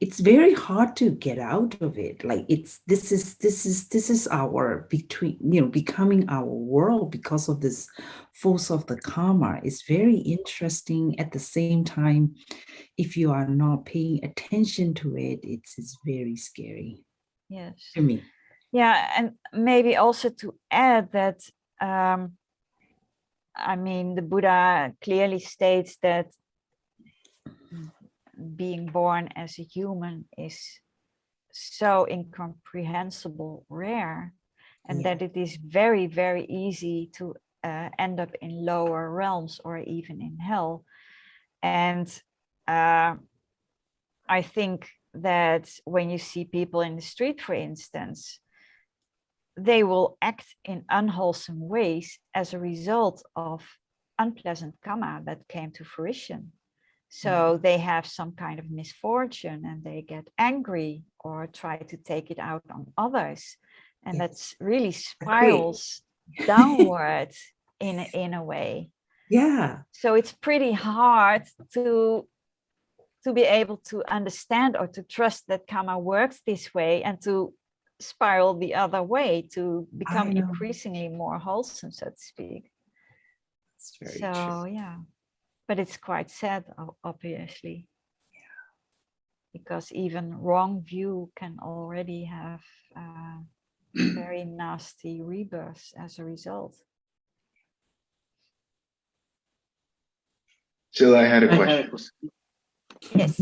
it's very hard to get out of it. Like, this is our becoming our world because of this force of the karma. It's very interesting. At the same time, if you are not paying attention to it, it's very scary. Yes. To me. Yeah, and maybe also to add that I mean, the Buddha clearly states that being born as a human is so incomprehensible rare, and that it is very, very easy to end up in lower realms or even in hell. And I think that when you see people in the street, for instance, they will act in unwholesome ways as a result of unpleasant karma that came to fruition. So they have some kind of misfortune and they get angry or try to take it out on others. And that's really spirals downward in a way. Yeah. So it's pretty hard to be able to understand or to trust that karma works this way and to spiral the other way to become increasingly more wholesome, so to speak. It's very So true. yeah, but it's quite sad, obviously. Yeah. Because even wrong view can already have very nasty rebirths as a result. So I had a question. Yes.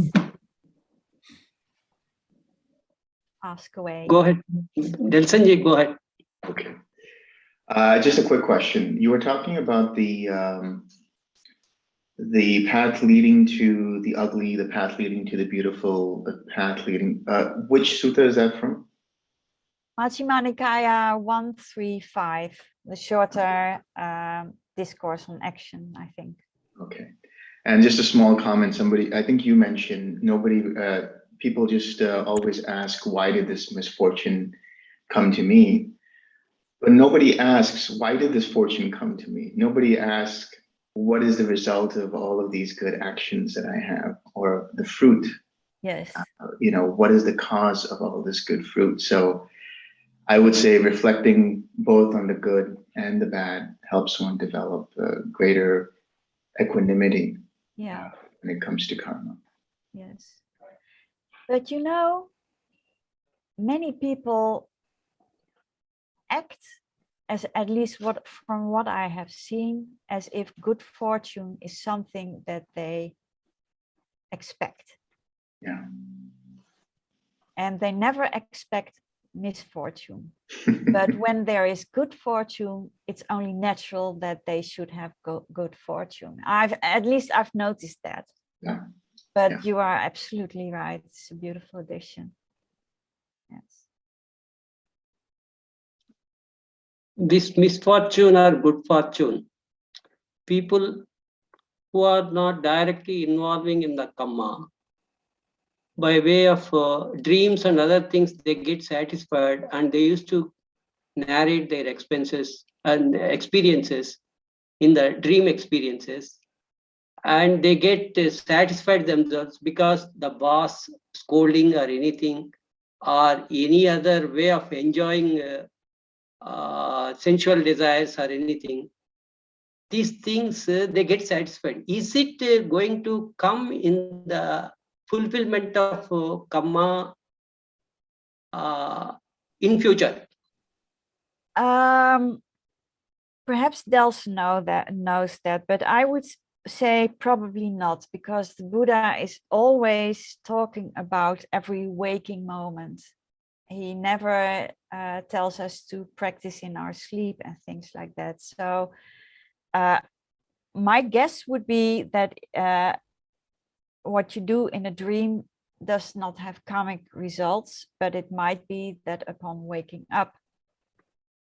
Ask away. Go ahead. Delsanji, go ahead. Okay. Just a quick question. You were talking about the path leading to the ugly, the path leading to the beautiful, the path leading. Which sutta is that from? Majjhima Nikaya 135, the shorter discourse on action, I think. Okay. And just a small comment. Somebody, I think you mentioned, people just always ask, why did this misfortune come to me? But nobody asks, why did this fortune come to me? Nobody asks, what is the result of all of these good actions that I have, or the fruit? Yes. What is the cause of all this good fruit? So I would say reflecting both on the good and the bad helps one develop greater equanimity when it comes to karma. Yes. But many people act as, at least from what I have seen, as if good fortune is something that they expect. Yeah. And they never expect misfortune. But when there is good fortune, it's only natural that they should have good fortune. I've noticed that. Yeah. But you are absolutely right. It's a beautiful addition. Yes. This misfortune or good fortune, people who are not directly involving in the karma, by way of dreams and other things, they get satisfied, and they used to narrate their expenses and experiences in the dream experiences, and they get satisfied themselves because the boss scolding or anything, or any other way of enjoying sensual desires or anything. These things, they get satisfied. Is it going to come in the fulfillment of karma in future? Perhaps Dels knows that, but I would say probably not, because the Buddha is always talking about every waking moment. He never tells us to practice in our sleep and things like that. So my guess would be that what you do in a dream does not have karmic results, but it might be that upon waking up,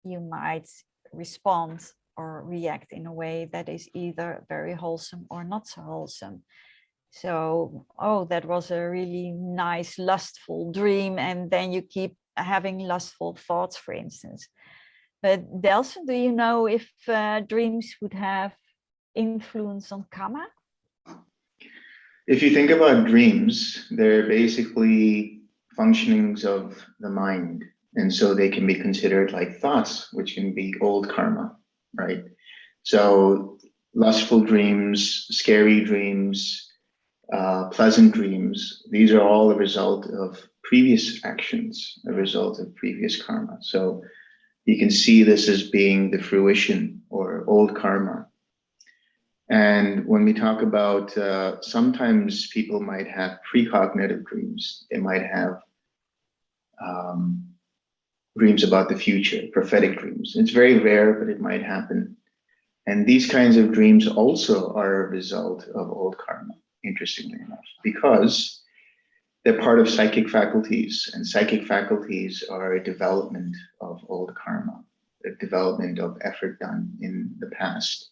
you might respond or react in a way that is either very wholesome or not so wholesome. So, that was a really nice, lustful dream, and then you keep having lustful thoughts, for instance. But Delson, do you know if dreams would have influence on karma? If you think about dreams, they're basically functionings of the mind. And so they can be considered like thoughts, which can be old karma, right? So lustful dreams, scary dreams, pleasant dreams, these are all a result of previous actions, a result of previous karma. So you can see this as being the fruition or old karma. And when we talk about, sometimes people might have precognitive dreams. They might have dreams about the future, prophetic dreams. It's very rare, but it might happen. And these kinds of dreams also are a result of old karma, interestingly enough, because they're part of psychic faculties, and psychic faculties are a development of old karma, a development of effort done in the past.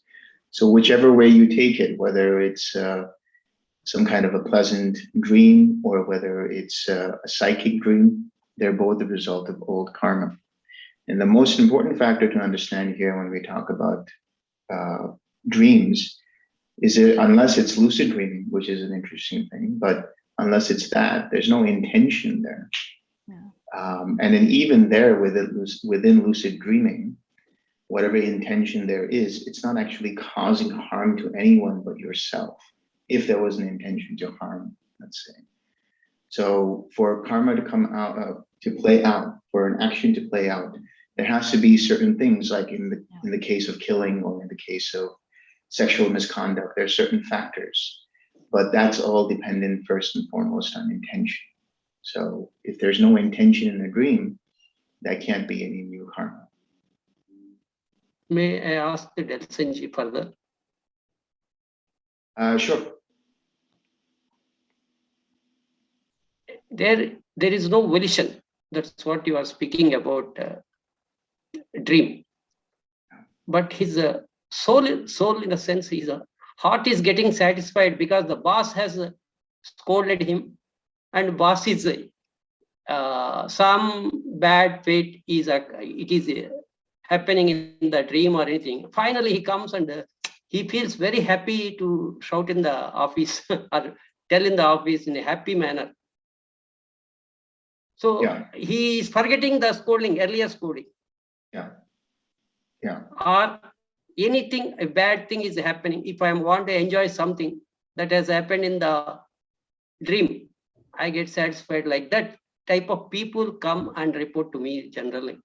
So whichever way you take it, whether it's some kind of a pleasant dream or whether it's a psychic dream, they're both the result of old karma. And the most important factor to understand here when we talk about dreams is that unless it's lucid dreaming, which is an interesting thing, but unless it's that, there's no intention there. Yeah. And then even there within lucid dreaming, whatever intention there is, it's not actually causing harm to anyone but yourself, if there was an intention to harm, let's say. So for karma to come out, to play out, for an action to play out, there has to be certain things, like in the case of killing or in the case of sexual misconduct, there are certain factors, but that's all dependent first and foremost on intention. So if there's no intention in a dream, that can't be any new karma. May I ask the Delsenji further? Sure. There is no volition. That's what you are speaking about, dream. But his soul in a sense, his heart is getting satisfied because the boss has scolded him, and boss is some bad fate is happening in the dream or anything. Finally, he comes and he feels very happy to shout in the office or tell in the office in a happy manner. So he is forgetting the scolding, earlier scolding. Or anything, a bad thing is happening. If I want to enjoy something that has happened in the dream, I get satisfied. Like that type of people come and report to me generally.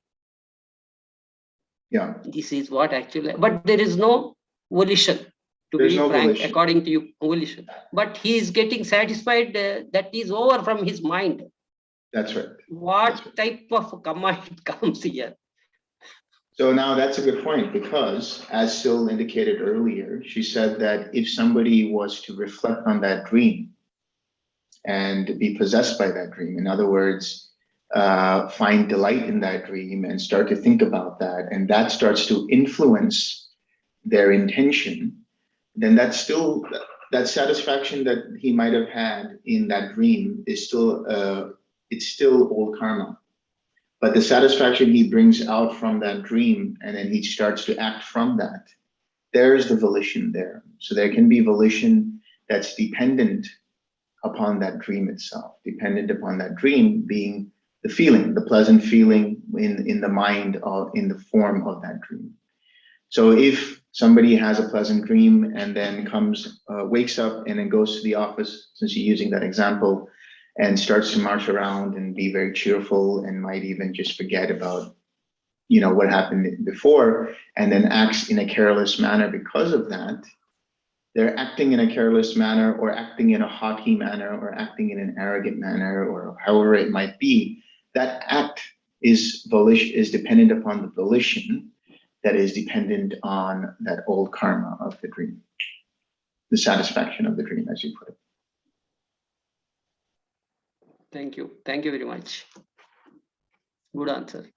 This is what actually, but there is no volition. There's no frank, volition. According to you, volition. But he is getting satisfied that is over from his mind. That's right. What type of kamma it comes here? So now that's a good point, because as Sil indicated earlier, she said that if somebody was to reflect on that dream and be possessed by that dream, in other words, find delight in that dream and start to think about that, and that starts to influence their intention, then that's still, that satisfaction that he might have had in that dream is still, it's still old karma. But the satisfaction he brings out from that dream, and then he starts to act from that, there's the volition there. So there can be volition that's dependent upon that dream itself, dependent upon that dream being the feeling, the pleasant feeling in the mind, in the form of that dream. So if somebody has a pleasant dream and then wakes up and then goes to the office, since you're using that example, and starts to march around and be very cheerful and might even just forget about, what happened before, and then acts in a careless manner because of that, they're acting in a careless manner, or acting in a haughty manner, or acting in an arrogant manner, or however it might be. That act is dependent upon the volition that is dependent on that old karma of the dream, the satisfaction of the dream, as you put it. Thank you. Thank you very much. Good answer.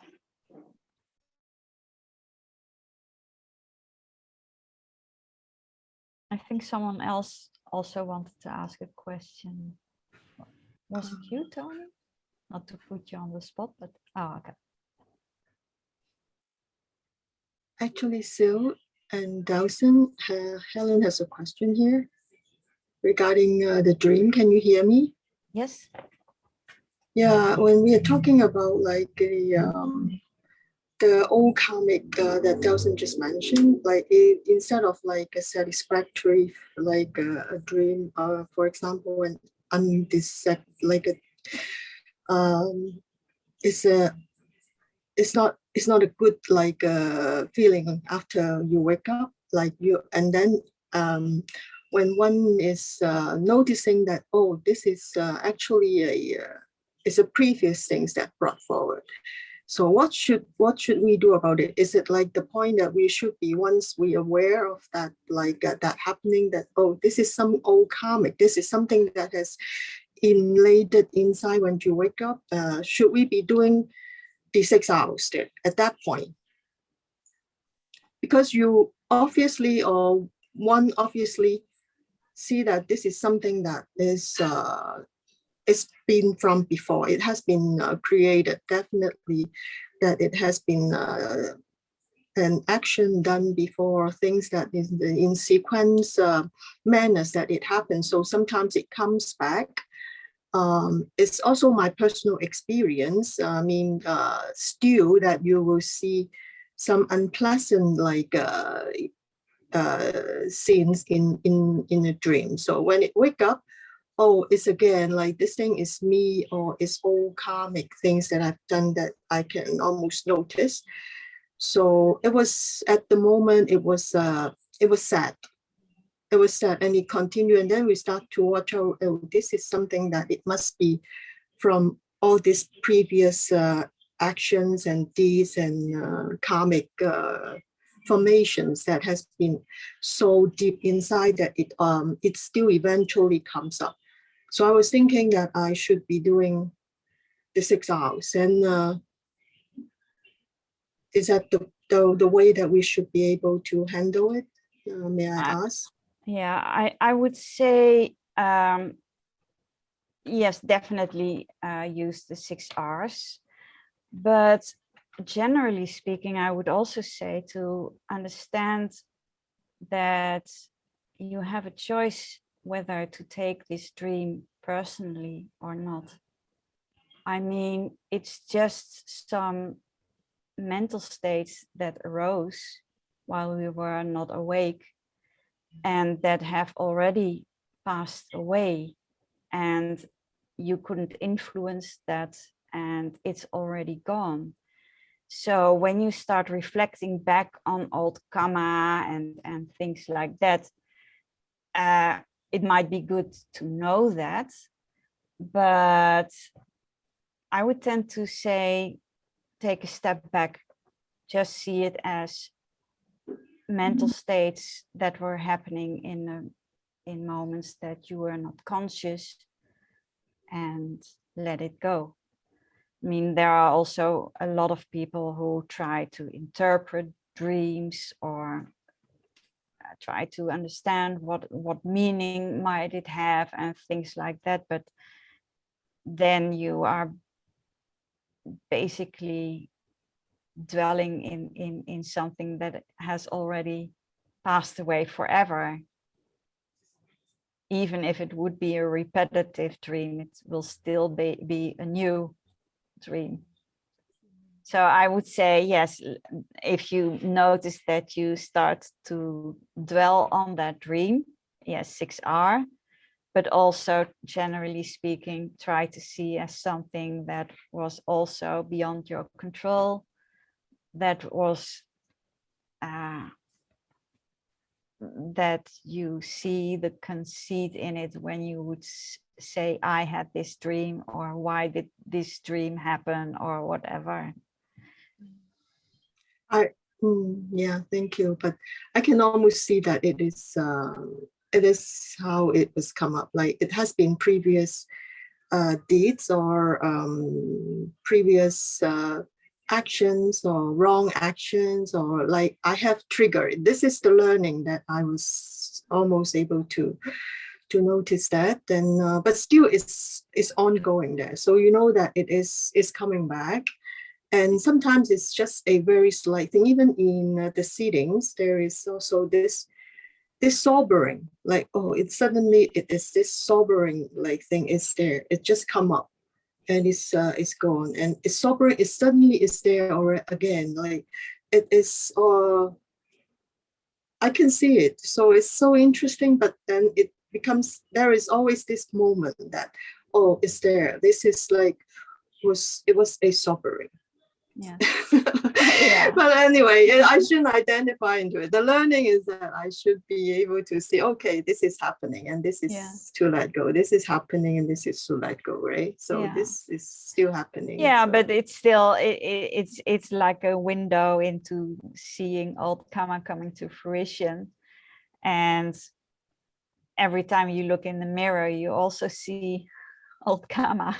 I think someone else also wanted to ask a question. Was it you, Tony? Not to put you on the spot, but okay. Actually, Sil and Dawson, Helen has a question here regarding the dream. Can you hear me? Yes. Yeah, when we are talking about like the old karmic that Dawson just mentioned, like instead of like a satisfactory, like a dream, for example, an like it's not a good like feeling after you wake up, like you, and then when one is noticing that, oh, this is actually it's a previous things that brought forward, So what should we do about it? Is it like the point that we should be, once we aware of that, like that happening, that, oh, this is some old karmic, this is something that has inlaid inside when you wake up, should we be doing the 6 hours there at that point? Because you obviously, or one obviously see that this is something that is it's been from before. It has been created, definitely, that it has been an action done before, things that is in sequence manners that it happens. So sometimes it comes back. It's also my personal experience. I mean, still that you will see some unpleasant scenes in a dream. So when it wake up, oh, it's again like this thing is me, or it's all karmic things that I've done that I can almost notice. So it was, at the moment, it was sad. It was sad, and it continued. And then we start to watch out, oh, this is something that it must be from all these previous actions and deeds and karmic formations that has been so deep inside that it still eventually comes up. So I was thinking that I should be doing the 6 hours, and is that the way that we should be able to handle it? May I ask? Yeah, I would say yes, definitely use the 6 hours, but generally speaking, I would also say to understand that you have a choice whether to take this dream personally or not. I mean, it's just some mental states that arose while we were not awake and that have already passed away, and you couldn't influence that, and it's already gone. So when you start reflecting back on old kamma and things like that, it might be good to know that, but I would tend to say, take a step back, just see it as mental states that were happening in moments that you were not conscious, and let it go. I mean, there are also a lot of people who try to interpret dreams or try to understand what meaning might it have and things like that, but then you are basically dwelling in something that has already passed away forever. Even if it would be a repetitive dream, it will still be a new dream. So I would say, yes, if you notice that you start to dwell on that dream, yes, 6 hours, but also generally speaking, try to see as something that was also beyond your control, that was that you see the conceit in it when you would say, I had this dream, or why did this dream happen, or whatever. Yeah, thank you. But I can almost see that it is how it was come up. Like it has been previous deeds or previous actions or wrong actions, or like I have triggered. This is the learning that I was almost able to notice that. And but still it's ongoing there. So you know that it is coming back. And sometimes it's just a very slight thing. Even in the sittings, there is also this sobering, like, oh, it is this sobering like thing is there. It just come up and it's gone. And it's sobering, it suddenly is there or again, like it is, I can see it. So it's so interesting, but then it becomes, there is always this moment that, oh, it's there. This is like, it was a sobering. Yeah. Yeah. But anyway, I shouldn't identify into it. The learning is that I should be able to see, okay, this is happening and this is Yeah. to let go. This is happening and this is to let go, right? So Yeah. this is still happening. Yeah, so. but it's still it's like a window into seeing old karma coming to fruition. And every time you look in the mirror, you also see old karma.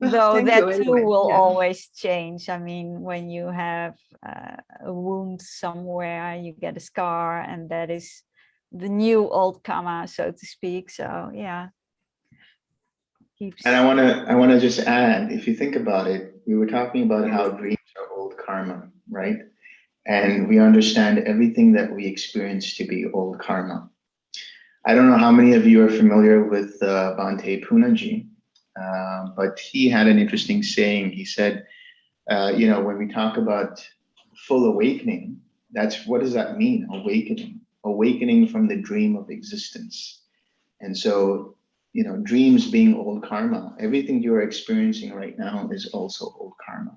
Well, Though thank that you too anyway. will Yeah. always change. I mean, when you have a wound somewhere, you get a scar, and that is the new old karma, so to speak. So yeah, keeps. And I want to just add, if you think about it, we were talking about how dreams are old karma, right? And we understand everything that we experience to be old karma. I don't know how many of you are familiar with Bhante Punaji, but he had an interesting saying. He said, when we talk about full awakening, what does that mean? Awakening from the dream of existence. And so, dreams being old karma, everything you're experiencing right now is also old karma.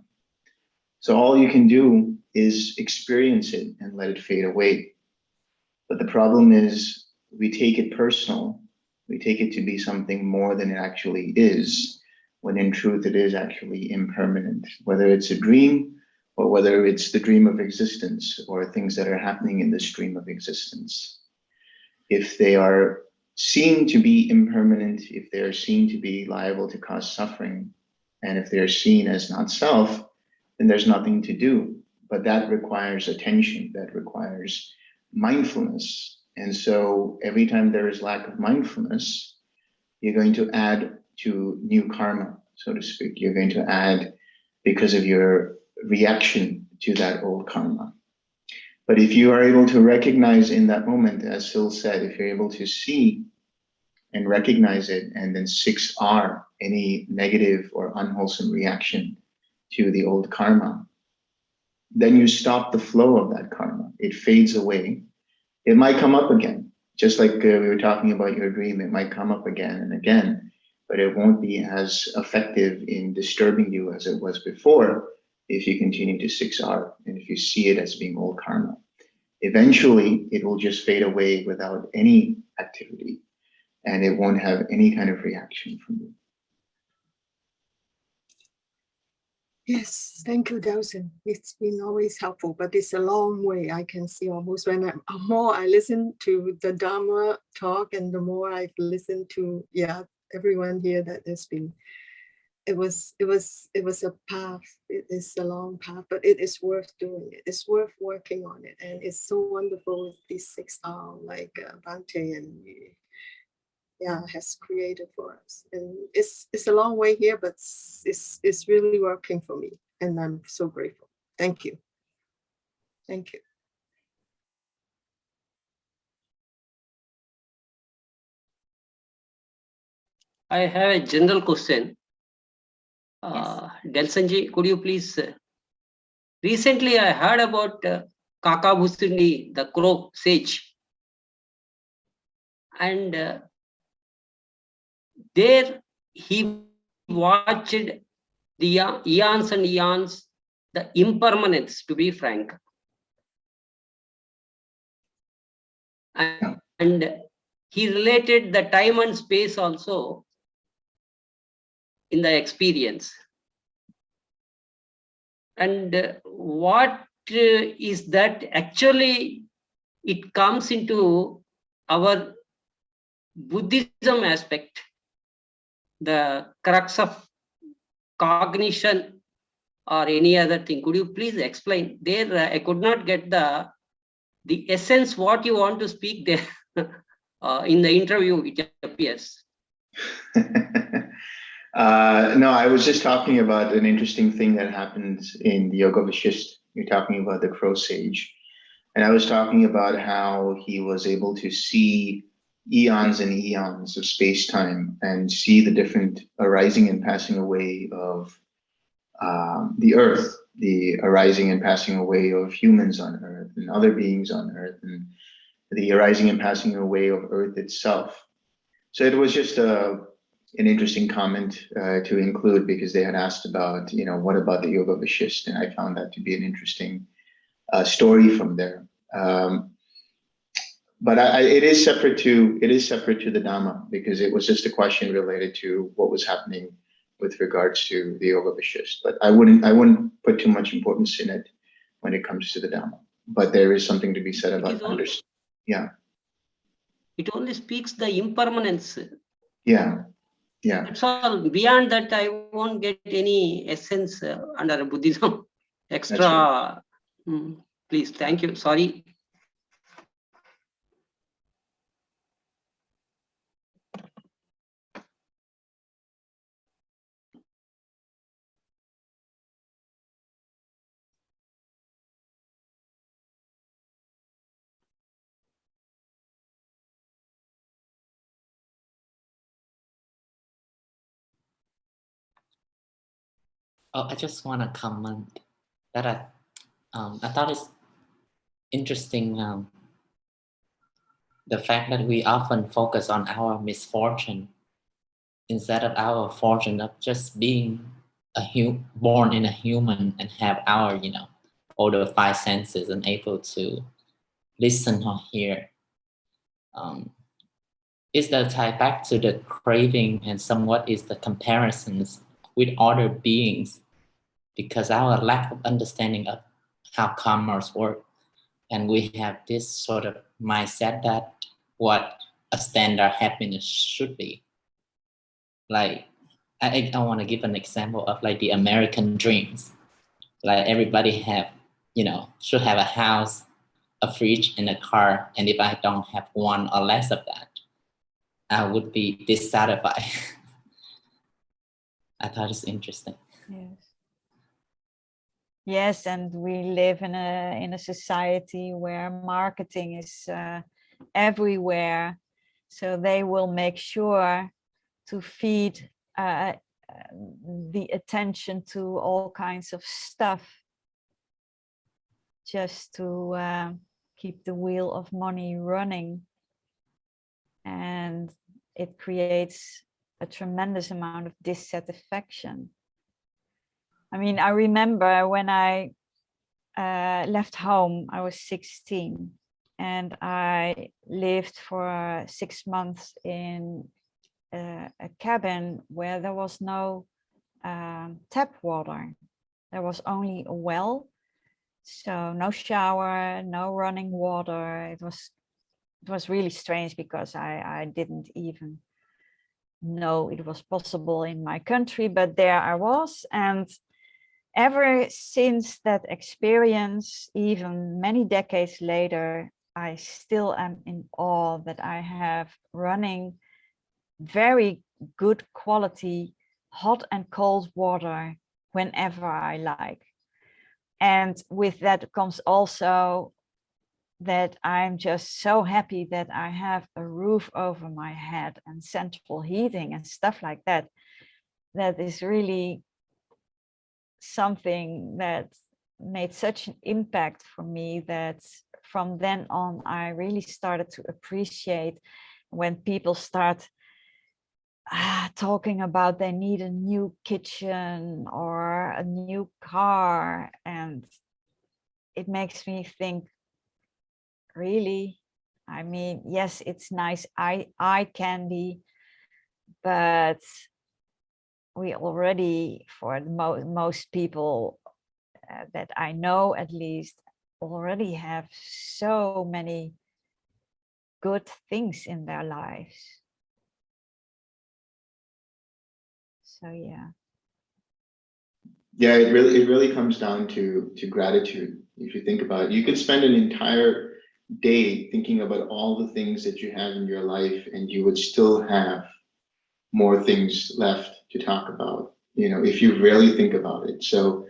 So all you can do is experience it and let it fade away. But the problem is we take it personal. We take it to be something more than it actually is, when in truth it is actually impermanent, whether it's a dream or whether it's the dream of existence or things that are happening in the stream of existence. If they are seen to be impermanent, if they are seen to be liable to cause suffering, and if they're seen as not self, then there's nothing to do. But that requires attention, that requires mindfulness. And so every time there is lack of mindfulness, you're going to add to new karma, so to speak. You're going to add because of your reaction to that old karma. But if you are able to recognize in that moment, as Phil said, if you're able to see and recognize it, and then 6R, any negative or unwholesome reaction to the old karma, then you stop the flow of that karma. It fades away. It might come up again, just like we were talking about your dream. It might come up again and again, but it won't be as effective in disturbing you as it was before if you continue to 6R and if you see it as being old karma. Eventually, it will just fade away without any activity, and it won't have any kind of reaction from you. Yes, thank you, Delson. It's been always helpful, but it's a long way. I can see almost when the more I listen to the Dhamma talk and the more I've listened to, everyone here, that there's been, it was a path. It is a long path, but it is worth doing it. It's worth working on it. And it's so wonderful with these 6R, like Bhante and has created for us. And it's a long way here, but it's really working for me. And I'm so grateful. Thank you. Thank you. I have a general question. Yes. Delsanji, could you please? Recently, I heard about Kaka Bhusindi, the crow sage. And there he watched the eons and eons, the impermanence, to be frank. And he related the time and space also in the experience. And what is that actually? It comes into our Buddhism aspect, the crux of cognition or any other thing. Could you please explain? There, I could not get the essence what you want to speak there. In the interview, it appears. No, I was just talking about an interesting thing that happens in the Yoga Vashishta. You're talking about the crow sage. And I was talking about how he was able to see eons and eons of space-time and see the different arising and passing away of the earth, the arising and passing away of humans on earth and other beings on earth, and the arising and passing away of earth itself. So it was just a an interesting comment to include, because they had asked about, what about the yoga vishist, and I found that to be an interesting story from there. But it is separate to the Dhamma, because it was just a question related to what was happening with regards to the yoga vishist. But I wouldn't put too much importance in it when it comes to the Dhamma. But there is something to be said about understanding. Yeah. It only speaks the impermanence. Yeah. Yeah. That's all. Beyond that, I won't get any essence under Buddhism. Extra. Right. Please, thank you. Sorry. Oh, I just want to comment that I thought it's interesting the fact that we often focus on our misfortune instead of our fortune of just being born in a human and have our, all the five senses and able to listen or hear. Is the tie back to the craving and somewhat is the comparisons with other beings, because our lack of understanding of how karmas work, and we have this sort of mindset that what a standard happiness should be. Like, I want to give an example of like the American dreams. Like everybody have, should have a house, a fridge, and a car. And if I don't have one or less of that, I would be dissatisfied. I thought it's interesting. Yes. Yes, and we live in a society where marketing is everywhere, so they will make sure to feed the attention to all kinds of stuff, just to keep the wheel of money running, and it creates a tremendous amount of dissatisfaction. I mean, I remember when I left home, I was 16, and I lived for 6 months in a cabin where there was no tap water. There was only a well, so no shower, no running water. It was really strange, because I didn't even know it was possible in my country, but there I was. And ever since that experience, even many decades later, I still am in awe that I have running very good quality hot and cold water whenever I like. And with that comes also that I'm just so happy that I have a roof over my head and central heating and stuff like that. That is really something that made such an impact for me, that from then on I really started to appreciate when people start talking about they need a new kitchen or a new car, and it makes me think, really? I mean, yes, it's nice eye candy, but we already, for the most people that I know at least, already have so many good things in their lives. So yeah. Yeah, it really comes down to gratitude. If you think about it, you could spend an entire day thinking about all the things that you have in your life, and you would still have more things left to talk about, if you really think about it. So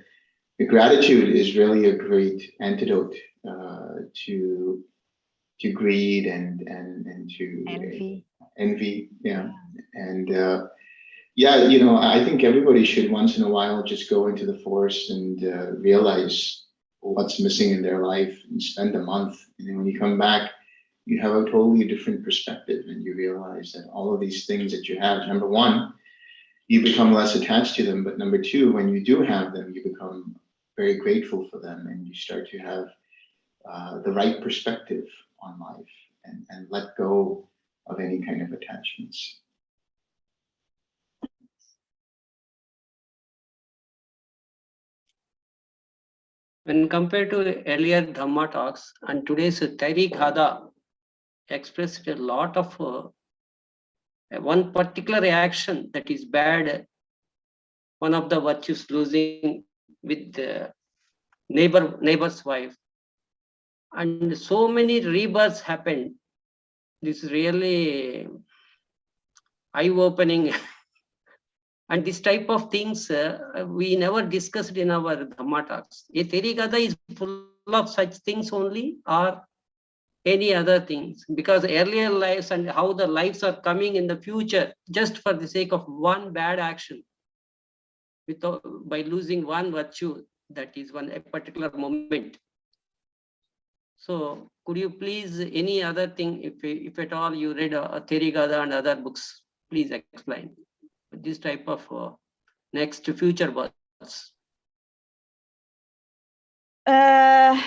the gratitude is really a great antidote to greed and to envy. Yeah. And I think everybody should once in a while just go into the forest and realize what's missing in their life and spend a month. And then when you come back, you have a totally different perspective, and you realize that all of these things that you have, number one, you become less attached to them, but number two, when you do have them, you become very grateful for them, and you start to have the right perspective on life, and let go of any kind of attachments. When compared to the earlier Dhamma talks and today's Therigatha expressed a lot of one particular reaction that is bad, one of the virtues losing with the neighbor's wife, and so many rebirths happened. This is really eye-opening. And this type of things we never discussed in our Dhamma talks. A Therigatha is full of such things only, or any other things, because earlier lives and how the lives are coming in the future just for the sake of one bad action, without, by losing one virtue, that is one a particular moment. So could you please, any other thing, if at all you read Therigatha and other books, please explain this type of next future births. I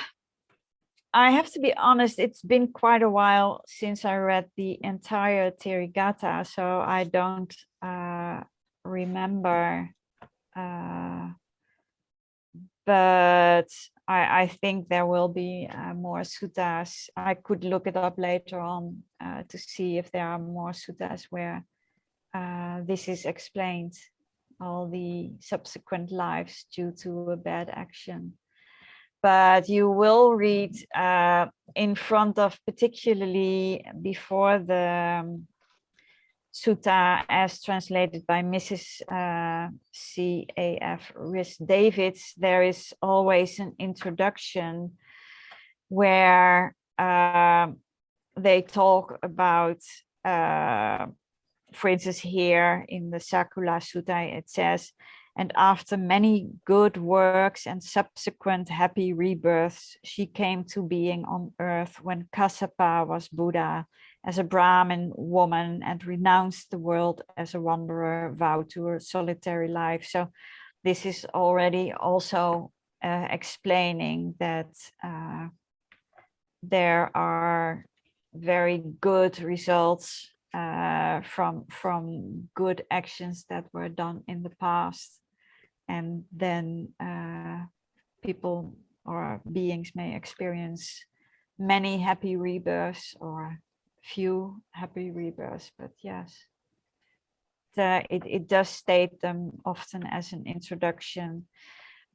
have to be honest, it's been quite a while since I read the entire Therigatha, so I don't remember. But I think there will be more suttas. I could look it up later on to see if there are more suttas where this is explained, all the subsequent lives due to a bad action. But you will read in front of, particularly before the sutta as translated by Mrs. C.A.F. Rhys-Davids, there is always an introduction where they talk about, for instance, here in the Sakula Sutta, it says, and after many good works and subsequent happy rebirths, she came to being on earth when Kassapa was Buddha, as a Brahmin woman, and renounced the world as a wanderer, vowed to her solitary life. So this is already also explaining that there are very good results from good actions that were done in the past, and then people or beings may experience many happy rebirths or few happy rebirths. But yes, it does state them often as an introduction,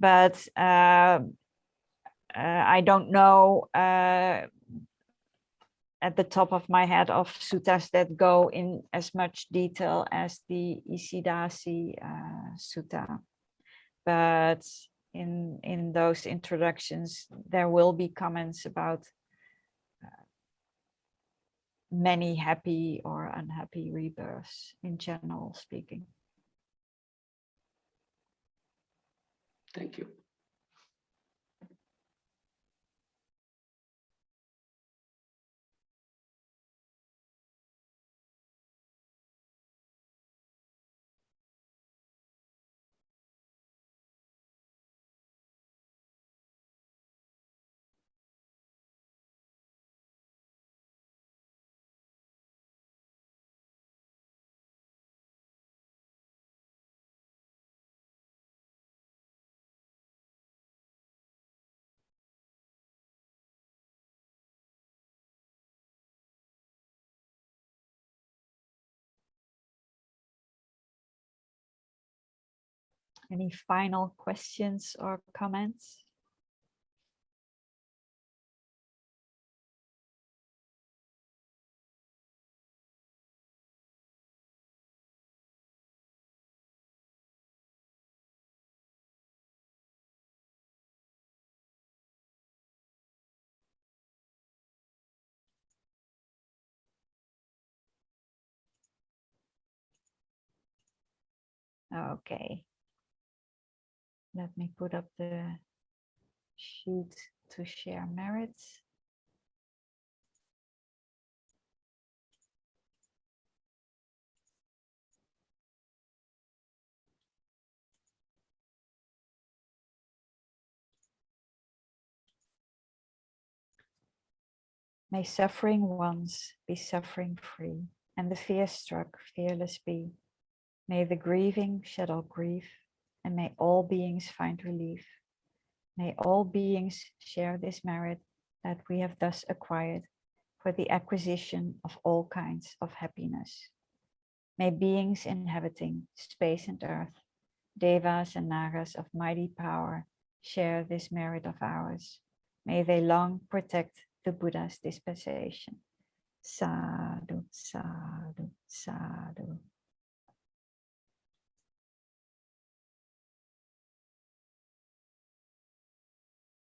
but I don't know at the top of my head of suttas that go in as much detail as the Isidāsi Sutta. But in those introductions, there will be comments about many happy or unhappy rebirths, in general speaking. Thank you. Any final questions or comments? Okay. Let me put up the sheet to share merits. May suffering ones be suffering free, and the fear-struck fearless be. May the grieving shed all grief, and may all beings find relief. May all beings share this merit that we have thus acquired for the acquisition of all kinds of happiness. May beings inhabiting space and earth, devas and nagas of mighty power, share this merit of ours. May they long protect the Buddha's dispensation. Sadhu, sadhu, sadhu.